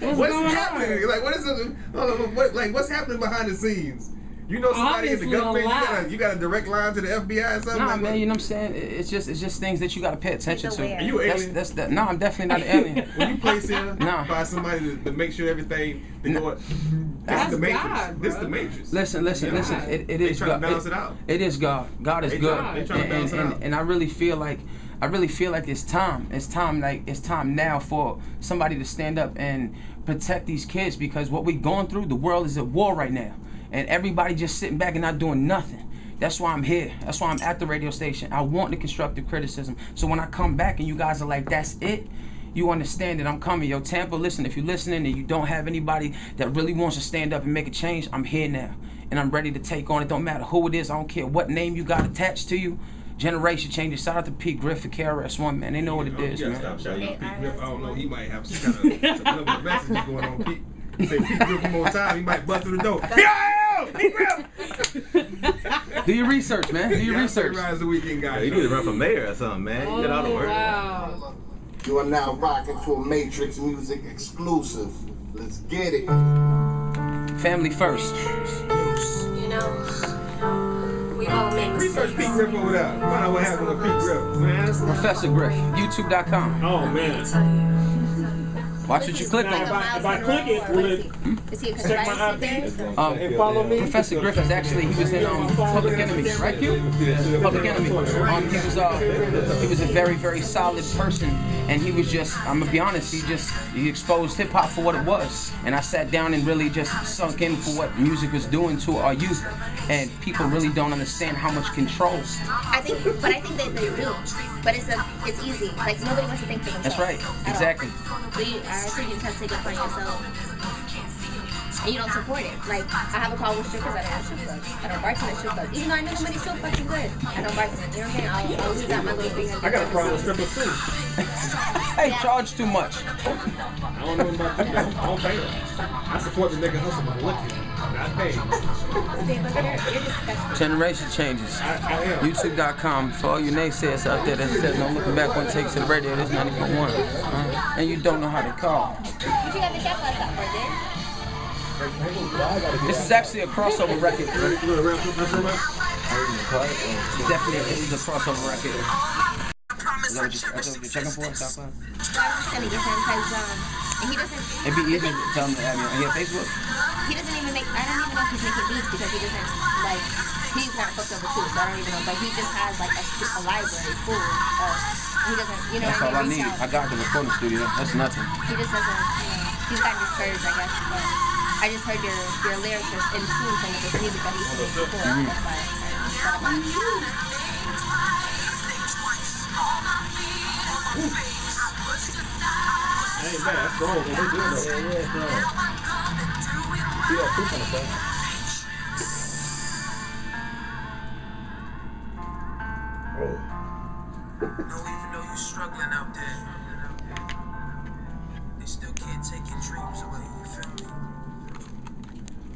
what's What's going happening? on? Like, what is it? What's happening behind the scenes? You know somebody in the Obviously government. a lot. You got a direct line to the FBI or something. Nah, Like, man, you know what I'm saying? It's just things that you gotta pay attention He's to. aware. Are you an alien? That's that. No, I'm definitely not an alien. When you place here Nah. by somebody to make sure everything they Nah. go. This is That's the Matrix. God, This is bro. the Matrix. Listen. God. It They is trying to God. balance it out. It is God. God is They good. trying to balance it out. And I really feel like it's time. It's time now for somebody to stand up and protect these kids, because what we're going through, the world is at war right now, and everybody just sitting back and not doing nothing. That's why I'm here. That's why I'm at the radio station. I want the constructive criticism. So when I come back and you guys are like, that's it, you understand that I'm coming. Yo, Tampa, listen, if you're listening and you don't have anybody that really wants to stand up and make a change, I'm here now. And I'm ready to take on it. Don't matter who it is. I don't care what name you got attached to you. Generation changes. Shout out to Pete Griffin, KRS-One, man. They know what it is, You man. gotta stop shouting out Okay, Pete Griffin. I don't know. He might have some kind of message going on. Pete, say Pete Griffin more time. He might bust through the door. Here I am, Pete Griffin. Do your research, man. Do your research. Rise the weekend, guys. You need to run for mayor or something, man. You got all the Oh, work. wow. You are now rocking to a Matrix Music exclusive. Let's get it. Family first. You know, we all make Research Pete mistakes. Griffin over there. Find out what happened with Pete Griffin, man. Professor Griff, YouTube.com. Oh man. Watch what you click Now, on. if I click it, will it Is he a check my conspiracy theorist? and follow me? Professor Griff is actually, he was in Public Enemy, right, Q? Public Enemy. He was a very, very solid person, and he was just, I'm gonna be honest, he exposed hip hop for what it was, and I sat down and really just sunk in for what music was doing to our youth, and people really don't understand how much control. I think that they do. But it's easy. Like nobody wants to think for themselves. That's right, at all. exactly. But I think you just have to take it upon yourself. And you don't support it. Like, I have a problem with strippers. I don't have strip clubs. I don't bartend at strip clubs. Even though I know the money's so fucking good. I don't bartend. You know what I'm saying? I'll lose out my little 300. I got a problem with strippers too. Hey, charge too much. I don't know about you guys. I don't pay them. I support the nigga hustle by looking, not paying. You're disgusting. Generation changes. I am. YouTube.com for all you naysayers out there that said no looking back when it takes to the radio. This 94.1, and you don't know how to call. What you got the shot glass out for, dude? This is actually a crossover record. It's definitely this is a crossover record. Is that what you're checking for? Stop So I was just gonna get him because and he doesn't. It'd be easy to tell him to add me on here, Facebook. He doesn't even make. I don't even know if he's making beats because he doesn't like. He's not fucked over too, so I don't even know. But he just has like a library full of. He doesn't. You know That's what all I I mean? need. Reach out. I got the recording studio. That's nothing. He just doesn't. He's gotten discouraged, I guess. But I just heard your lyrics are in tune from this music that he used to make before. That's why I thought about it. I ain't bad. That's gold. They good though. See that proof on the side. Even though you're struggling out there, they still can't take your dreams away. You feel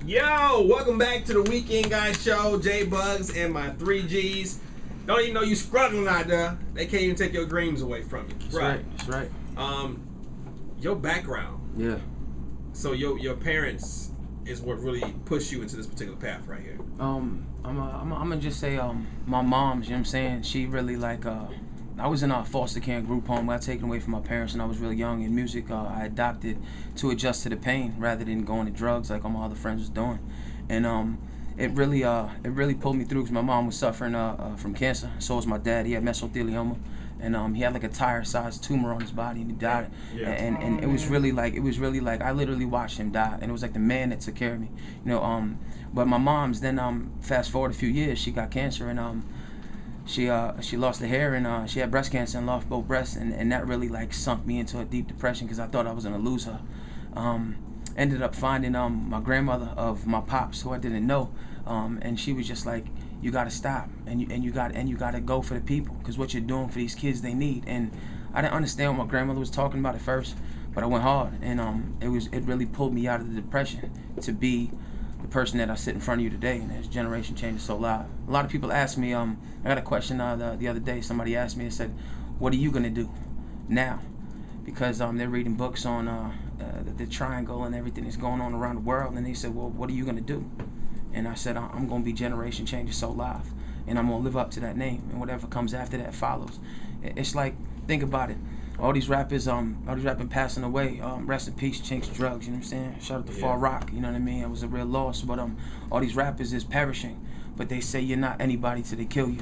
me? Yo, welcome back to the Weekend Guys Show. J Bugs and my 3Gs. Don't even know you struggling out there. They can't even take your dreams away from you. That's right. That's right. Your background. Yeah. So your parents is what really pushed you into this particular path right here. I'm gonna just say my mom's, you know what I'm saying, she really like I was in a foster care group home. I got taken away from my parents when I was really young. In music, I adopted to adjust to the pain rather than going to drugs like all my other friends was doing. And it really pulled me through because my mom was suffering from cancer. So was my dad. He had mesothelioma, and he had like a tire-sized tumor on his body, and he died. Yeah. And it was really like I literally watched him die, and it was like the man that took care of me, you know. But my mom's then fast forward a few years, she got cancer, and she lost her hair and she had breast cancer and lost both breasts, and that really like sunk me into a deep depression because I thought I was gonna lose her. Ended up finding my grandmother of my pops, who I didn't know, and she was just like, you gotta stop and you gotta go for the people, because what you're doing for these kids, they need. And I didn't understand what my grandmother was talking about at first, but I went hard, and it really pulled me out of the depression to be the person that I sit in front of you today. And this generation change is so loud. A lot of people ask me, I got a question the other day. Somebody asked me and said, what are you gonna do now? Because they're reading books on the triangle and everything that's going on around the world, and they said, well, what are you gonna do? And I said, I'm gonna be Generation Change is so live, and I'm gonna live up to that name, and whatever comes after that follows. It's like, think about it. All these rappers passing away. Rest in peace, Chinx Drugz. You know what I'm saying? Shout out to Far Rock. You know what I mean? It was a real loss. But all these rappers is perishing. But they say you're not anybody till they kill you.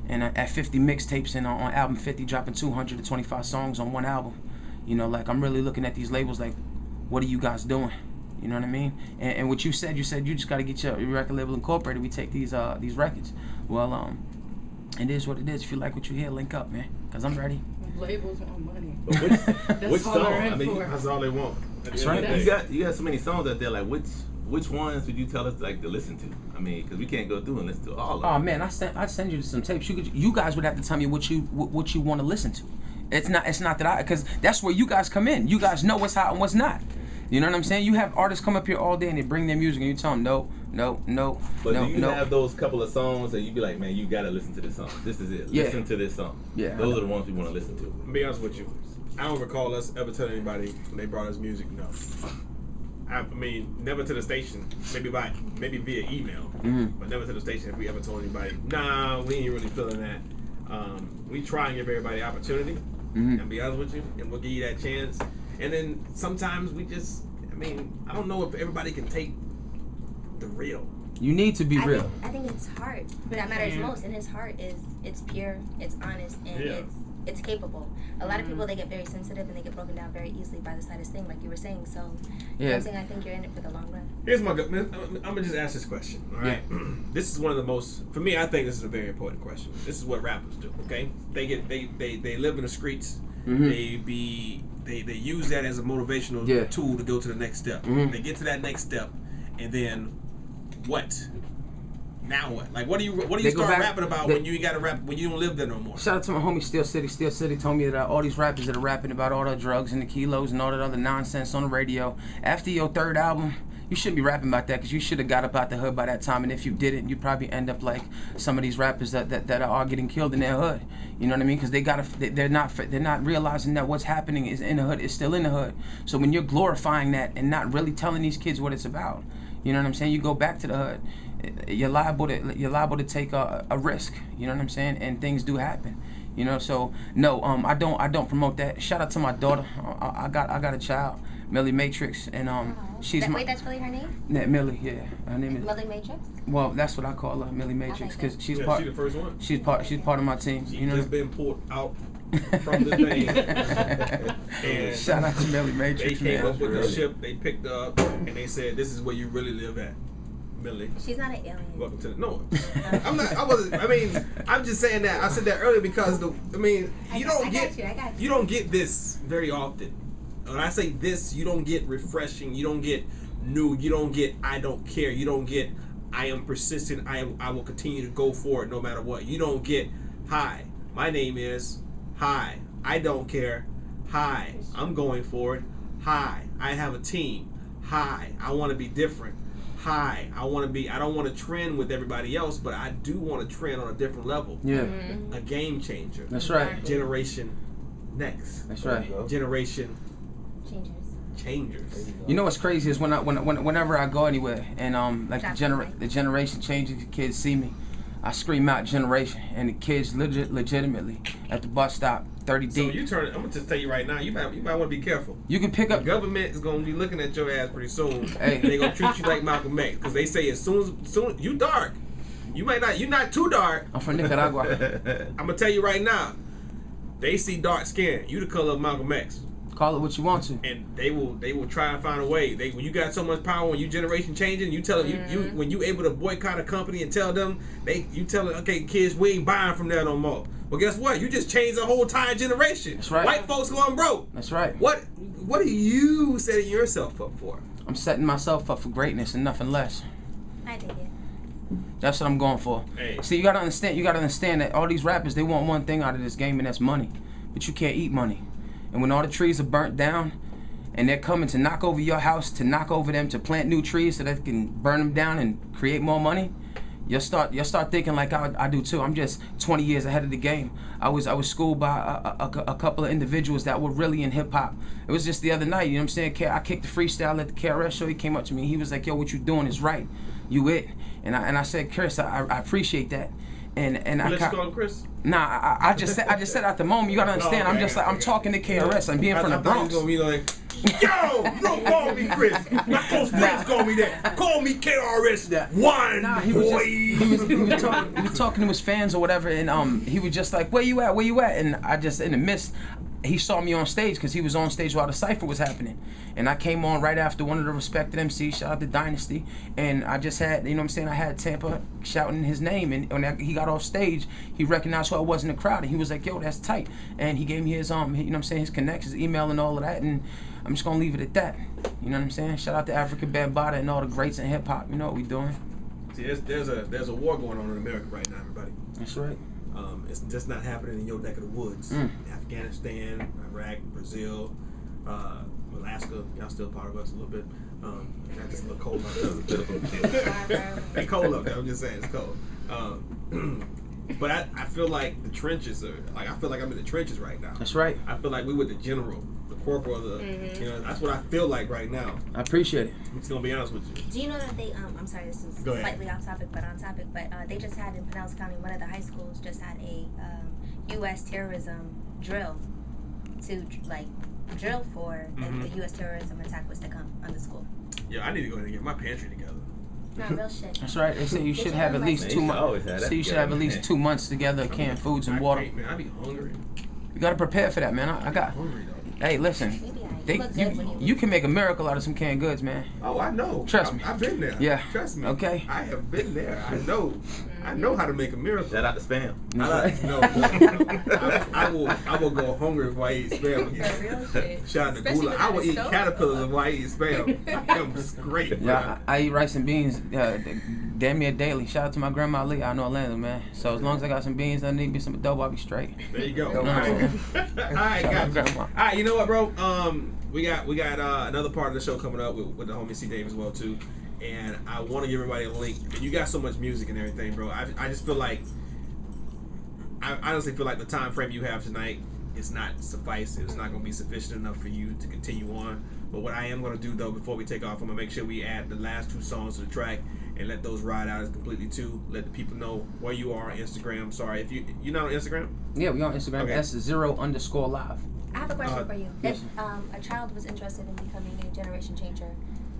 And at 50 mixtapes and on album 50, dropping 225 songs on one album. You know, like, I'm really looking at these labels like, what are you guys doing? You know what I mean? And what you said you just got to get your record label incorporated. We take these records. Well, it is what it is. If you like what you hear, link up, man, because I'm ready. Labels want money. Which all song? they're in I mean, for. That's all they want. That's right. You got so many songs out there. Like, which ones would you tell us like to listen to? I mean, because we can't go through and listen to all of them. Oh man, I send you some tapes. You guys would have to tell me what you want to listen to. It's not that because that's where you guys come in. You guys know what's hot and what's not. You know what I'm saying? You have artists come up here all day and they bring their music and you tell them no. But do you have those couple of songs that you be like, man, you gotta listen to this song. This is it. Yeah. Listen to this song. Yeah. Those are the ones we want to listen to. To be honest with you, I don't recall us ever telling anybody when they brought us music, no. I mean, never to the station, maybe via email, but never to the station if we ever told anybody, nah, we ain't really feeling that. We try and give everybody opportunity, and be honest with you, and we'll give you that chance. And then sometimes we just, I don't know if everybody can take the real. You need to be real. I think it's heart that matters most, and his heart it's pure, it's honest, and it's capable. A lot of people, they get very sensitive and they get broken down very easily by the slightest thing, like you were saying. So, you know what I'm saying? I think you're in it for the long run. Here's my good. I'm gonna just ask this question. All right, this is one of the most. For me, I think this is a very important question. This is what rappers do. Okay, they live in the streets. They use that as a motivational tool to go to the next step. They get to that next step, and then what? Now what? Like, what do you start rapping about when you ain't got to rap, when you don't live there no more? Shout out to my homie Steel City. Steel City told me that all these rappers that are rapping about all the drugs and the kilos and all that other nonsense on the radio, after your third album, you shouldn't be rapping about that, because you should have got up out the hood by that time. And if you didn't, you'd probably end up like some of these rappers that are getting killed in their hood. You know what I mean? Because they're not realizing that what's happening is in the hood. It's still in the hood. So when you're glorifying that and not really telling these kids what it's about, you know what I'm saying? You go back to the hood. You're liable to take a risk. You know what I'm saying? And things do happen. You know, so no, I don't promote that. Shout out to my daughter. I got a child, Millie Matrix, and she's Wait, that's really her name? Yeah, Millie, yeah. Her name is Millie Matrix? Well, that's what I call her, Millie Matrix, because she's She's the first one. She's part of my team. She's you know, just been pulled out from the thing. And shout out to Millie Matrix. They came man. up with the ship. They picked up and they said, "This is where you really live at." Millie. She's not an alien. Welcome to the I'm not. I wasn't. I'm just saying that. I said that earlier because you don't get this very often. When I say this, you don't get refreshing. You don't get new. You don't get I don't care. You don't get I am persistent. I will continue to go for it no matter what. You don't get hi. My name is hi. I don't care. Hi. I'm going for it. Hi. I have a team. Hi. I want to be different. Hi, I don't want to trend with everybody else, but I do want to trend on a different level. Yeah. A game changer. That's right. Generation next. That's right. Generation Changers. changers. You know what's crazy is whenever I go anywhere and like the generation changes, the kids see me, I scream out generation, and the kids legitimately at the bus stop 30 deep. So you turn. I'm gonna just tell you right now. You might want to be careful. You can pick up. The government is gonna be looking at your ass pretty soon. Hey. And they gonna treat you like Malcolm X because they say as soon you dark, you might not. You're not too dark. I'm from Nicaragua. I'm gonna tell you right now. They see dark skin. You the color of Malcolm X. Call it what you want to. And they will try and find a way. When you got so much power, when you generation changing, you tell them you when you able to boycott a company and tell them you tell them, okay, kids, we ain't buying from there no more. Well, guess what? You just changed the whole entire generation. That's right. White folks going broke. That's right. What are you setting yourself up for? I'm setting myself up for greatness and nothing less. I dig it. That's what I'm going for. Hey. See, you gotta understand that all these rappers, they want one thing out of this game, and that's money. But you can't eat money. And when all the trees are burnt down, and they're coming to knock over your house, to knock over them, to plant new trees so that they can burn them down and create more money, you'll start thinking like I do too. I'm just 20 years ahead of the game. I was schooled by a couple of individuals that were really in hip hop. It was just the other night, you know what I'm saying? I kicked the freestyle at the KRS show. He came up to me. He was like, "Yo, what you doing is right. You it." And I said, "Chris, I appreciate that." And You I let you call him Chris? Nah, I just said at the moment, you gotta understand. Okay, I'm just like, I'm talking to KRS. I'm being from the Bronx. I thought he was gonna be like, yo, you don't call me Chris. My close friends call me that. Call me KRS. One boy. He was talking to his fans or whatever, and he was just like, "Where you at? Where you at?" And I just in the midst. He saw me on stage because he was on stage while the cypher was happening, and I came on right after one of the respected MCs. Shout out to Dynasty, and I just had, you know what I'm saying, I had Tampa shouting his name, and when he got off stage, he recognized who I was in the crowd, and he was like, "Yo, that's tight," and he gave me his you know what I'm saying, his connections, email, and all of that, and I'm just gonna leave it at that. You know what I'm saying? Shout out to Africa Bambaataa and all the greats in hip hop. You know what we doing? See, there's a war going on in America right now, everybody. That's right. It's just not happening in your neck of the woods. Afghanistan, Iraq, Brazil, Alaska. Y'all still part of us a little bit. Not just a little cold out there. It's cold up there. I'm just saying it's cold. But I feel like the trenches are like I feel like I'm in the trenches right now. That's right. I feel like we with the general, the corporal, you know, that's what I feel like right now. I appreciate it. I'm just gonna be honest with you. Do you know that they I'm sorry, this is slightly off topic but on topic, but they just had in Pinellas County, one of the high schools just had a U.S. terrorism drill to like drill for if the U.S. terrorism attack was to come on the school. Yeah, I need to go ahead and get my pantry together. No, real shit. That's right. They say you should have at least 2 months. So you should have at least 2 months together of canned foods and water. Man, I be hungry. You gotta prepare for that, man. I got. Hungry though. Hey, listen. You can make a miracle out of some canned goods, man. Oh, I know. Trust me. I've been there. Yeah. Trust me. Okay. I have been there. I know how to make a miracle. Shout out to Spam. I will go hungry if I eat Spam again. Shout out to Gula. I will eat caterpillars if I eat Spam. That's great. Yeah, I eat rice and beans damn near daily. Shout out to my grandma Ali out in Orlando, man. So as long as I got some beans, I need me some adobo, I'll be straight. There you go. You know All what I'm right, saying? gotcha. All right, you know what, bro? We got another part of the show coming up with the homie C Dave as well too, and I want to give everybody a link. And you got so much music and everything, bro. I just feel like I honestly feel like the time frame you have tonight is not suffice. It's not going to be sufficient enough for you to continue on. But what I am going to do though, before we take off, I'm gonna make sure we add the last 2 songs to the track and let those ride out as completely too. Let the people know where you are on Instagram. Sorry, if you're not on Instagram. Yeah, we on Instagram. Okay. That's 0_live. I have a question for you. Yes. If a child was interested in becoming a generation changer,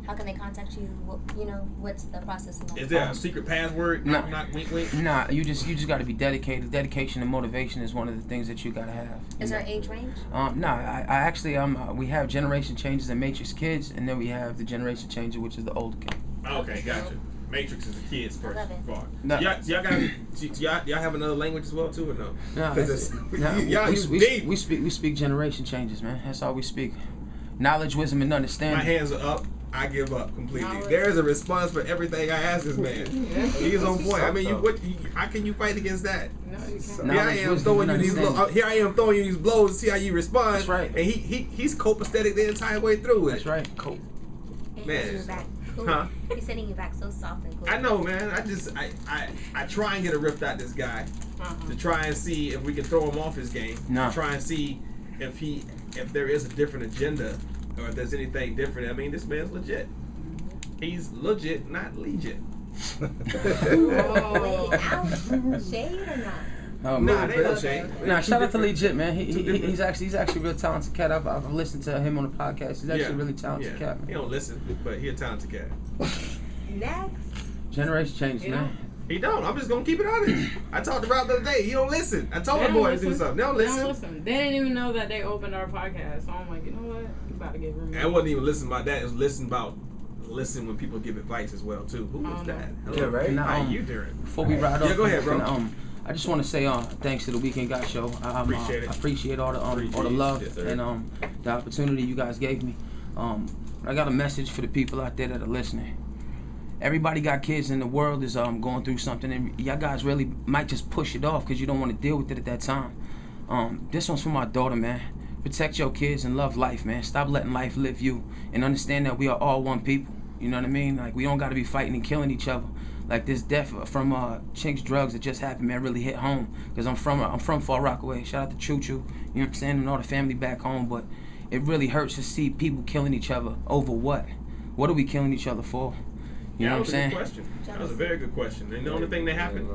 how can they contact you? You know, what's the process? Is there a secret password? No. Knock, wink, wink. Nah, you just got to be dedicated. Dedication and motivation is one of the things that you got to have. Is there an age range? No, I actually we have Generation Changers and Matrix Kids, and then we have the Generation Changer, which is the older kid. Okay, gotcha. Matrix is the kids first part. No. Y'all have another language as well too, or no? No, y'all we speak Generation Changers, man. That's all we speak. Knowledge, wisdom, and understanding. My hands are up. I give up completely. There is a response for everything I ask this man. He's on point. I mean, how can you fight against that? No, you can't. Here I am throwing you these blows. Here I am throwing you these blows to see how you respond. That's right. And he's copacetic the entire way through it. That's right. Cool. Man. Cool. Huh? He's sending you back so soft and cool. I know, man. I try and get a rift out this guy to try and see if we can throw him off his game. No. To try and see if there is a different agenda or if there's anything different. I mean, this man's legit. He's legit, not legit. Oh. Wait, out. Shade or not? Oh, nah, they no shade. Nah, shout out to Legit, man. He's actually a real talented cat. I've listened to him on the podcast. He's actually a really talented cat, man. He don't listen, but he a talented cat. Next. Generation change, man. He don't. I'm just gonna keep it honest. I talked to Rob the other day. He don't listen. I told the boy to do something. They don't listen. They didn't even know that they opened our podcast. So I'm like, you know what? You about to get removed. I wasn't even listening about that. It was listen when people give advice as well too. Who was that? Hello. Yeah, right. How you doing? Before we ride off, Yeah, go ahead, bro. I just want to say thanks to the Weekend Got Show. I appreciate all the love and the opportunity you guys gave me. I got a message for the people out there that are listening. Everybody got kids in the world is going through something, and y'all guys really might just push it off because you don't want to deal with it at that time. This one's for my daughter, man. Protect your kids and love life, man. Stop letting life live you, and understand that we are all one people. You know what I mean? Like, we don't got to be fighting and killing each other. Like, this death from Chinks Drugs that just happened, man, really hit home. Because I'm from Far Rockaway. Shout out to Choo Choo, you know what I'm saying, and all the family back home. But it really hurts to see people killing each other over what? What are we killing each other for? You know what I'm saying? That was a good question. That was a very good question. And the only thing that happened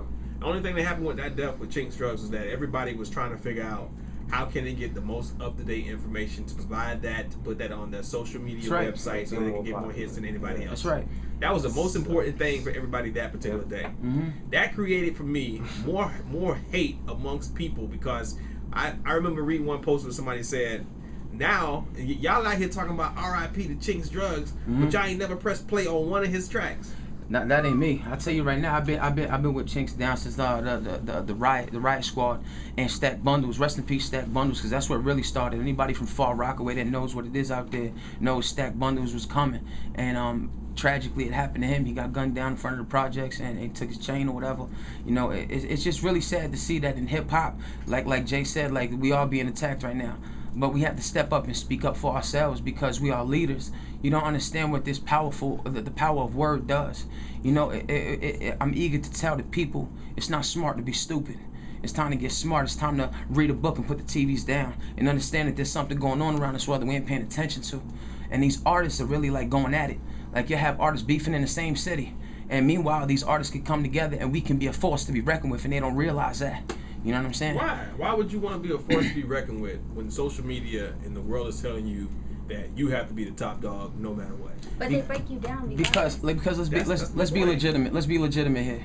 with that death with Chinks Drugs was that everybody was trying to figure out how can they get the most up-to-date information to provide that, to put that on their social media website so they can get more hits than anybody else. That's right. That was the most important thing for everybody that particular day. Mm-hmm. That created for me more hate amongst people because I remember reading one post where somebody said, now y'all out here talking about R.I.P. to Chinks Drugs, but y'all ain't never pressed play on one of his tracks. That ain't me. I tell you right now, I've been with Chinks down since the riot squad and Stack Bundles. Rest in peace, Stack Bundles, because that's what really started. Anybody from Far Rockaway that knows what it is out there knows Stack Bundles was coming. And tragically, it happened to him. He got gunned down in front of the projects and they took his chain or whatever. You know, it's just really sad to see that in hip hop, like Jay said, like we all being attacked right now. But we have to step up and speak up for ourselves because we are leaders. You don't understand what this the power of word does. You know, I'm eager to tell the people it's not smart to be stupid. It's time to get smart. It's time to read a book and put the TVs down and understand that there's something going on around this world that we ain't paying attention to. And these artists are really like going at it. Like you have artists beefing in the same city. And meanwhile, these artists can come together and we can be a force to be reckoned with, and they don't realize that. You know what I'm saying? Why? Why would you want to be a force to be reckoned with when social media and the world is telling you that you have to be the top dog no matter what? But they break you down because let's be legitimate. Let's be legitimate here.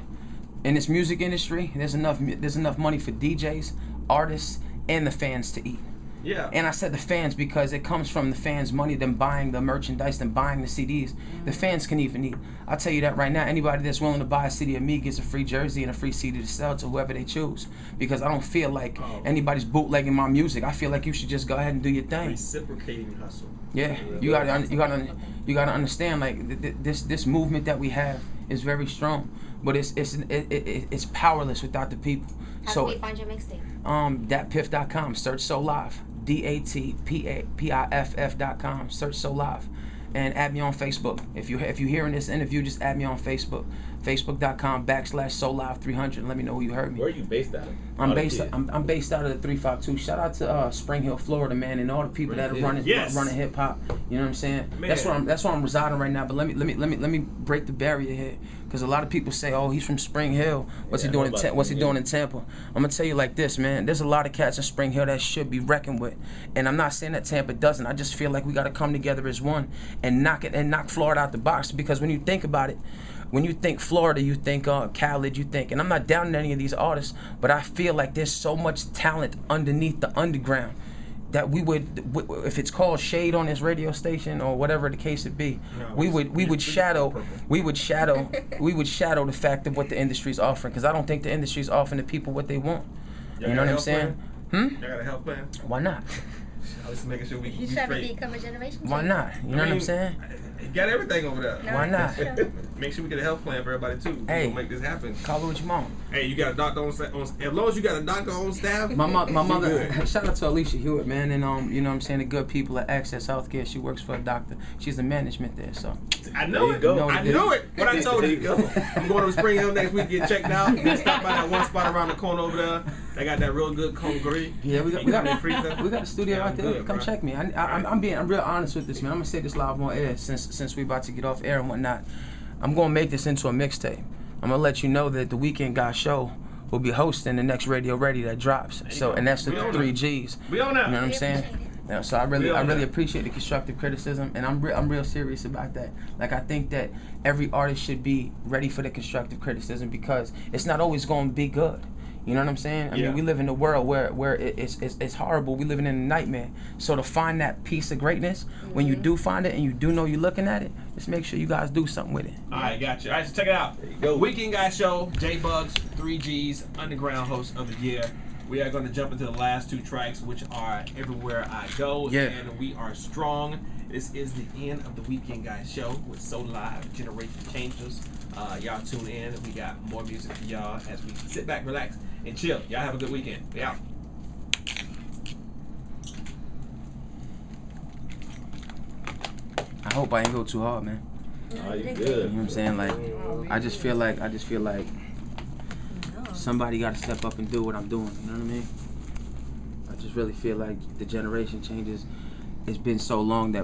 In this music industry, there's enough money for DJs, artists, and the fans to eat. Yeah. And I said the fans because it comes from the fans' money, them buying the merchandise, them buying the CDs. The fans can even eat. I'll tell you that right now. Anybody that's willing to buy a CD of me gets a free jersey and a free CD to sell to whoever they choose. Because I don't feel like anybody's bootlegging my music. I feel like you should just go ahead and do your thing. Reciprocating hustle. Yeah, you gotta understand, like this movement that we have is very strong, but it's powerless without the people. How so can we find your mixtape? Datpiff.com. Search So Live. DATPIFF.com. Search So Live, and add me on Facebook. If you hearing this interview, just add me on Facebook. Facebook.com/SoLive300. Let me know who you heard me. Where are you based out of? I'm based out of the 352. Shout out to Spring Hill, Florida, man, and all the people that are running hip hop. You know what I'm saying? Man. That's where I'm residing right now. But let me break the barrier here, because a lot of people say, oh, he's from Spring Hill. What's he doing in Tampa? I'm gonna tell you like this, man. There's a lot of cats in Spring Hill that should be reckoned with, and I'm not saying that Tampa doesn't. I just feel like we got to come together as one and knock Florida out the box. Because when you think about it, when you think Florida, you think Khaled, you think, and I'm not down on any of these artists, but I feel like there's so much talent underneath the underground that we would, if it's called shade on this radio station or whatever the case would be, we would shadow the fact of what the industry's offering, because I don't think the industry's offering the people what they want. You know what I'm saying? Y'all got a health plan? Why not? I was making sure we You trying to become a generation? Why not? You know what I'm saying? You got everything over there. No, Why not? Make sure we get a health plan for everybody too. Hey, we'll make this happen. Call it what you want. Hey, you got a doctor on staff. As long as you got a doctor on staff. My mother. Shout out to Alicia Hewitt, man, and you know what I'm saying, the good people at Access Healthcare. She works for a doctor. She's the management there, so. I know it. I knew it. What I told you. I'm going to Spring Hill next week, get checked out. Then stop by that one spot around the corner over there. They got that real good Congree. Yeah, we got a studio out there. Good, come bro. check me. I'm real honest with this, man. I'm gonna say this live on air since we about to get off air and whatnot. I'm gonna make this into a mixtape. I'm gonna let you know that the Weekend Got Show will be hosting the next Radio Ready that drops. So, and that's the 3 G's. We on that. You know what I'm saying? You know, so I really appreciate the constructive criticism, and I'm real serious about that. Like, I think that every artist should be ready for the constructive criticism because it's not always going to be good. You know what I'm saying? I mean, we live in a world where it's horrible. We living in a nightmare. So to find that piece of greatness, when you do find it and you do know you're looking at it, just make sure you guys do something with it. All right, gotcha. All right, so check it out. There you go. Weekend Guys Show, J-Bugs, 3Gs, Underground Host of the Year. We are going to jump into the last 2 tracks, which are Everywhere I Go and We Are Strong. This is the end of the Weekend Guys Show with So Live, Generation Changers. Y'all tune in. We got more music for y'all as we sit back, relax, and chill. Y'all have a good weekend. We out. I hope I ain't go too hard, man. Oh, you good. You know what I'm saying? Like, I just feel like somebody got to step up and do what I'm doing. You know what I mean? I just really feel like the generation changes. It's been so long that